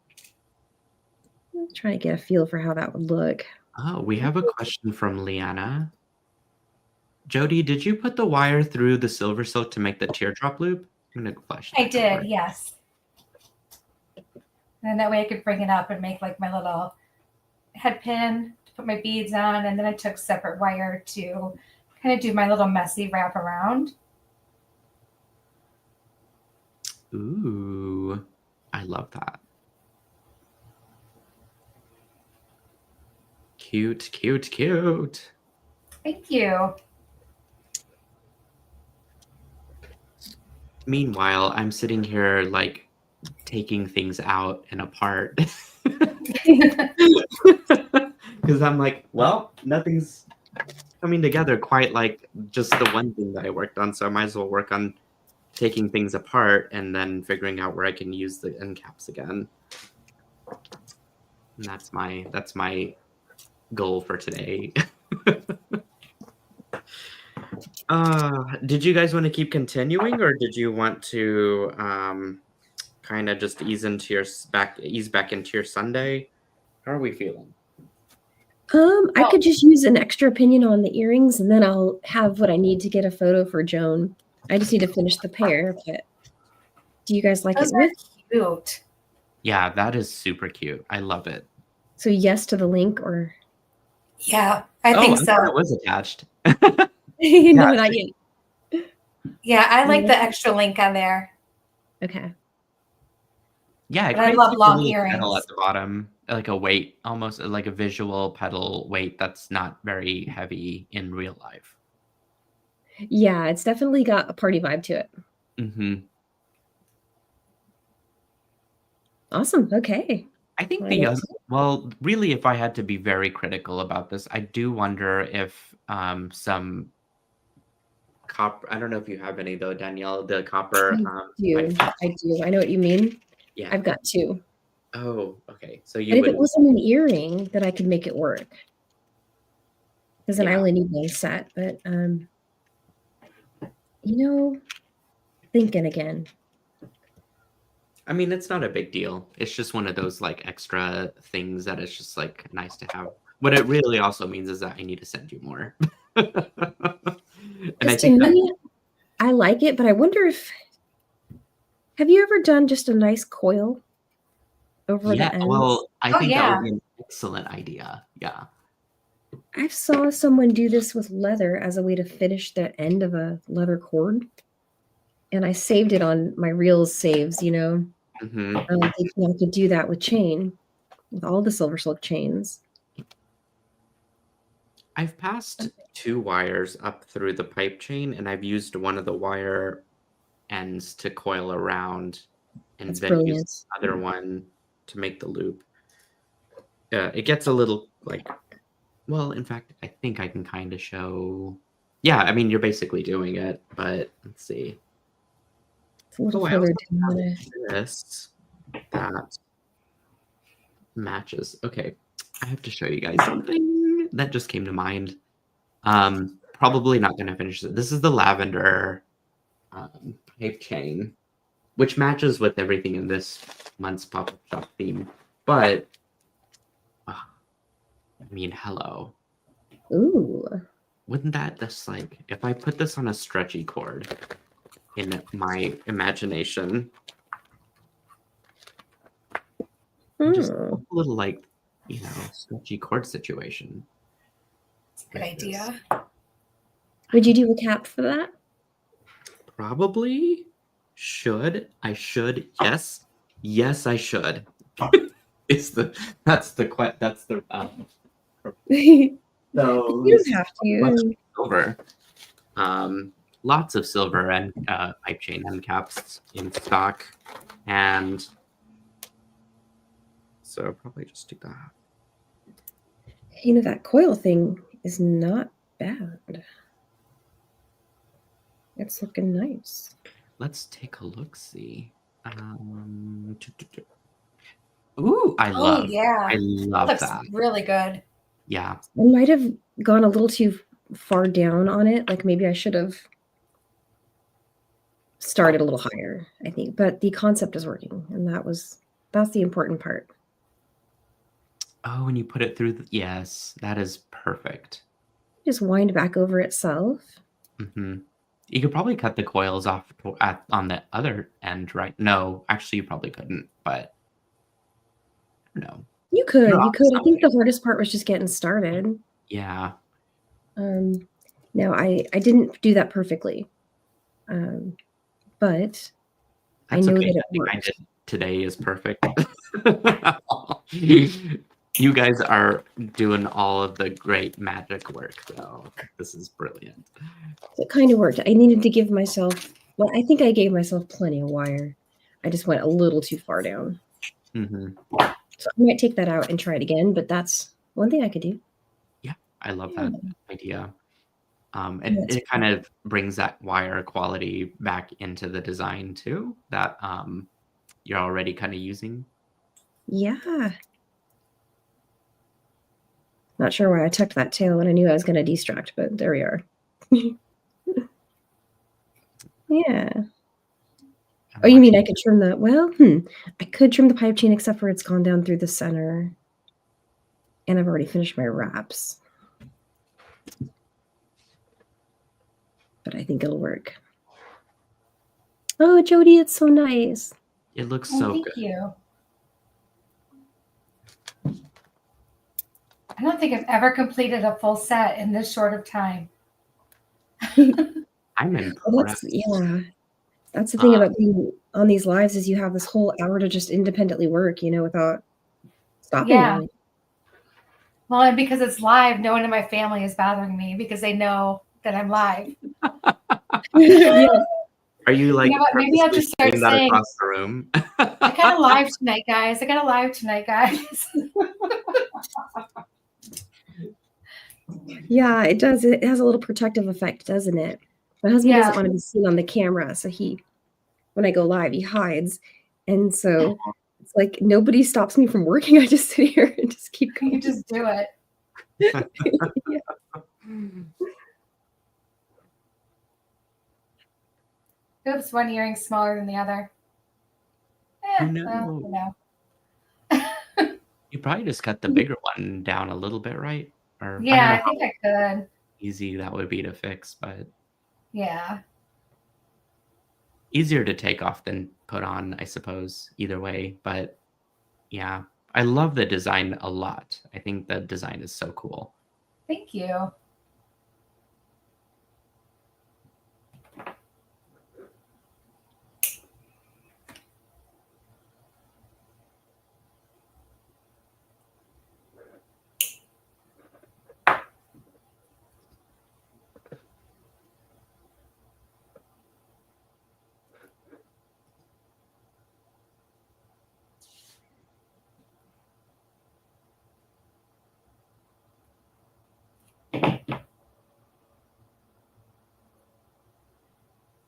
I'm trying to get a feel for how that would look. Oh, we have a question from Liana. Jody, did you put the wire through the SilverSilk to make the teardrop loop? I'm gonna flash. I did, yes. And that way I could bring it up and make like my little head pin to put my beads on. And then I took separate wire to kind of do my little messy wrap around. Ooh, I love that. Cute, cute, cute. Thank you. Meanwhile, I'm sitting here like taking things out and apart. Because I'm like, well, nothing's coming together quite like just the one thing that I worked on. So I might as well work on taking things apart and then figuring out where I can use the end caps again. And that's my goal for today. Did you guys want to keep continuing, or did you want to kind of just ease back into your Sunday? How are we feeling? I could just use an extra opinion on the earrings, and then I'll have what I need to get a photo for Joan. I just need to finish the pair, but do you guys like Those it with? Cute. Yeah, that is super cute. I love it. So yes to the link, or? Yeah, I think so. It was attached. No, not yet. Yeah, I like the extra link on there. Okay. Yeah, I love long earrings. Petal at the bottom, like a weight, almost like a visual petal weight that's not very heavy in real life. Yeah, it's definitely got a party vibe to it. Mm-hmm. Awesome. Okay. I think really, if I had to be very critical about this, I do wonder if some copper. I don't know if you have any though, Danielle. The copper. I do. I know what you mean. Yeah, I've got two. Oh, okay. So if it wasn't an earring, then I could make it work. Because then I only need one set. But thinking again. I mean, it's not a big deal. It's just one of those like extra things that it's just like nice to have. What it really also means is that I need to send you more. And I think I like it, but I wonder if have you ever done just a nice coil over Yeah, the ends? well, I Oh think that would yeah. be an excellent idea. Yeah. I saw someone do this with leather as a way to finish the end of a leather cord, and I saved it on my reels saves. hmm Thinking I could do that with chain, with all the SilverSilk chains. I've passed 2 wires up through the pipe chain, and I've used one of the wire ends to coil around, and That's then used brilliant. the other one to make the loop. It gets a little like, well, in fact, I think I can kind of show. Yeah, I mean, you're basically doing it, but let's see. It's a little Oh, I further also down have than this that matches. Okay, I have to show you guys something that just came to mind. Probably not going to finish it. This is the lavender pipe chain, which matches with everything in this month's pop-up shop theme. But I mean, hello. Ooh. Wouldn't that just like if I put this on a stretchy cord in my imagination, just a little like, stretchy cord situation. It's a good idea. Would you do a cap for that? Probably should. I should. Yes. Yes, I should. That's the You those don't have much to. silver. Lots of silver and pipe chain end caps in stock, and so probably just do that. That coil thing is not bad. It's looking nice. Let's take a look. See. Ooh, I love Looks that. really good. Yeah. I might have gone a little too far down on it. Like maybe I should have started a little higher, I think. But the concept is working, and that's the important part. Oh, and you put it through yes, that is perfect. Just wind back over itself. You could probably cut the coils off on the other end, right? No, actually, you probably couldn't, but no. You could. I think the hardest part was just getting started. Yeah. Now, I didn't do that perfectly, but I know that it worked. I did today is perfect. You guys are doing all of the great magic work, though. This is brilliant. It kind of worked. I needed to give myself, well, I think I gave myself plenty of wire. I just went a little too far down. So I might take that out and try it again, but that's one thing I could do. Yeah, I love that idea. And it kind of brings that wire quality back into the design, too, that you're already kind of using. Yeah. Not sure why I tucked that tail when I knew I was going to distract, but there we are. Yeah. Oh, you mean I could trim the, well, I could trim the pipe chain except for it's gone down through the center. And I've already finished my wraps. But I think it'll work. Oh, Jody, it's so nice. It looks so good. Thank you. I don't think I've ever completed a full set in this short of time. I'm impressed. That's the thing about being on these lives is you have this whole hour to just independently work, without stopping. Yeah. Well, and because it's live, no one in my family is bothering me because they know that I'm live. Yeah. Are you like maybe I'll just start saying across the room? I got a live tonight, guys. Yeah, it does. It has a little protective effect, doesn't it? My husband doesn't want to be seen on the camera, so when I go live, he hides. And so it's like nobody stops me from working. I just sit here and just keep going. You just do it. Oops, one earring's smaller than the other. No. You probably just cut the bigger one down a little bit, right? Or I think I could. Easy that would be to fix, but yeah. easier to take off than put on, I suppose, either way. But yeah, I love the design a lot. I think the design is so cool. Thank you.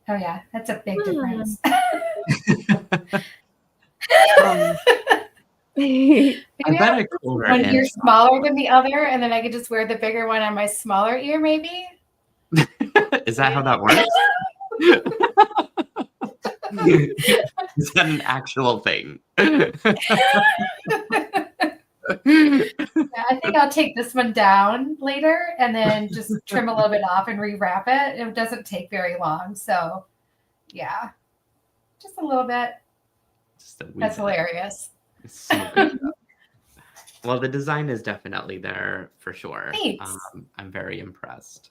Oh yeah, that's a big difference. I I bet a quarter one ear inch. smaller than the other, and then I could just wear the bigger one on my smaller ear, maybe. Is that how that works? Is that an actual thing? Yeah, I think I'll take this one down later and then just trim a little bit off and rewrap it. It doesn't take very long. So, yeah, just a little bit. That's hilarious. It's so good. Well, the design is definitely there for sure. Thanks. I'm very impressed.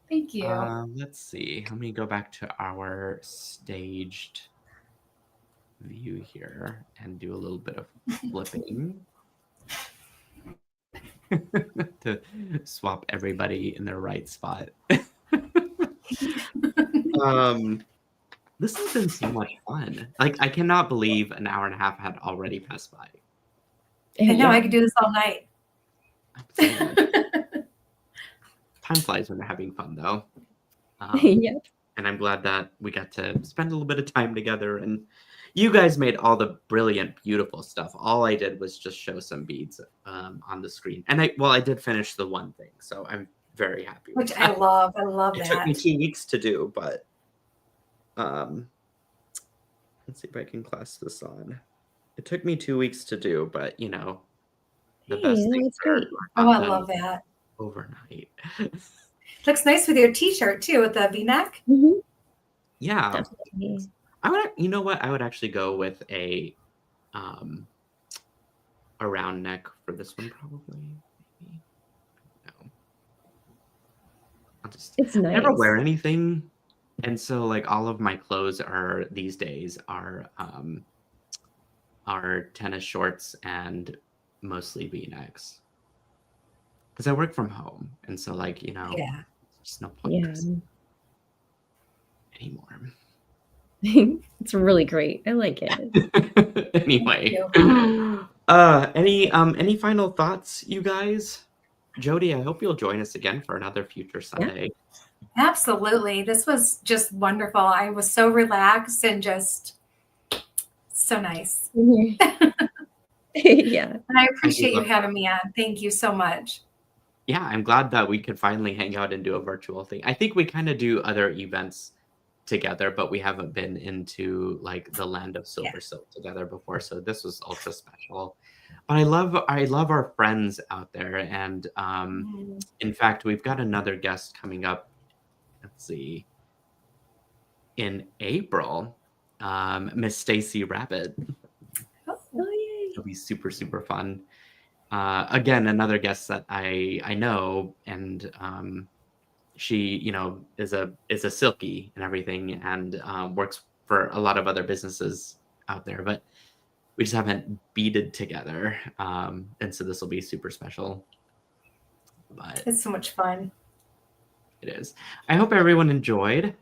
Thank you. Let's see. Let me go back to our staged view here and do a little bit of flipping to swap everybody in their right spot. This has been so much fun. Like, I cannot believe an hour and a half had already passed by. I know, I could do this all night. Time flies when they're having fun, though. Yeah. And I'm glad that we got to spend a little bit of time together. And you guys made all the brilliant, beautiful stuff. All I did was just show some beads on the screen. And I did finish the one thing, so I'm very happy with Which that. I love. I love It that. took me 2 weeks to do, but let's see if I can clasp this on. It took me 2 weeks to do, but you know, the best things are Oh, I love that. overnight. Looks nice with your t-shirt too, with the V-neck. Mhm. Yeah. Definitely. I would, you know what? I would actually go with a round neck for this one, probably. Maybe. No. It's I never nice. wear anything, and so like all of my clothes are these days are tennis shorts and mostly V-necks. Because I work from home, and so like, you know, Yeah. there's no point Yeah. dressing anymore. It's really great. I like it. Anyway, any final thoughts, you guys? Jody, I hope you'll join us again for another future Sunday. Absolutely. This was just wonderful. I was so relaxed and just so nice. Yeah. And I appreciate you having me on. Thank you so much. Yeah, I'm glad that we could finally hang out and do a virtual thing. I think we kind of do other events together, but we haven't been into like the land of SilverSilk together before, so this was ultra special. But I love our friends out there, and in fact, we've got another guest coming up. Let's see, in April, Miss Stacy Rabbit. Oh, yay. It'll be super, super fun. Again, another guest that I know, and she, you know, is a silky and everything, and works for a lot of other businesses out there, but we just haven't beaded together, and so this will be super special. But it's so much fun. It is. I hope everyone enjoyed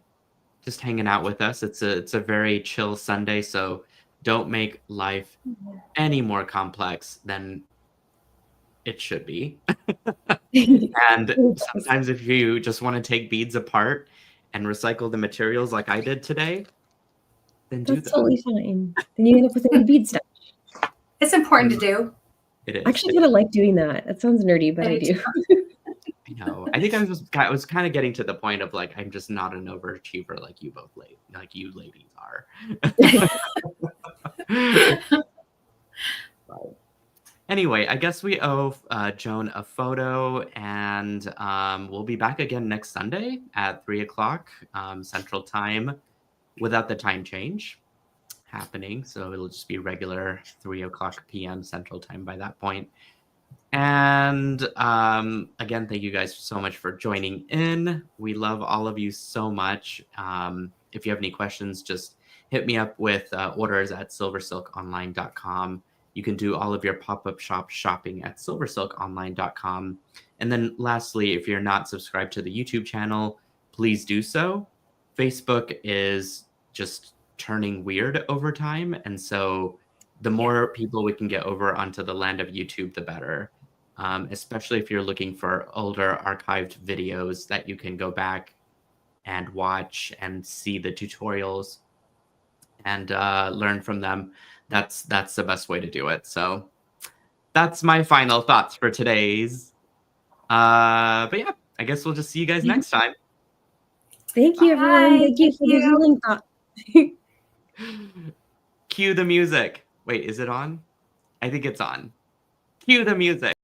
just hanging out with us. It's a very chill Sunday, so don't make life any more complex than it should be. And sometimes if you just want to take beads apart and recycle the materials like I did today, then do that. That's totally fine. Then you end up with a new bead stash. It's important to do. It is. I actually kind of like doing that. That sounds nerdy, but I do. I know. I think I was kind of getting to the point of like, I'm just not an overachiever like you both like you ladies are. Anyway, I guess we owe Joan a photo, and we'll be back again next Sunday at 3 o'clock Central Time. without the time change happening. So it'll just be regular 3:00 p.m. Central Time by that point. And again, thank you guys so much for joining in. We love all of you so much. If you have any questions, just hit me up with orders at silversilkonline.com. You can do all of your pop-up shop shopping at silversilkonline.com. And then lastly, if you're not subscribed to the YouTube channel, please do so. Facebook is just turning weird over time. And so the more people we can get over onto the land of YouTube, the better. Especially if you're looking for older archived videos that you can go back and watch and see the tutorials and learn from them. That's the best way to do it. So that's my final thoughts for today's. But yeah, I guess we'll just see you guys next time. Thank you, everyone. Thank you for the healing thought. Cue the music. Wait, is it on? I think it's on. Cue the music.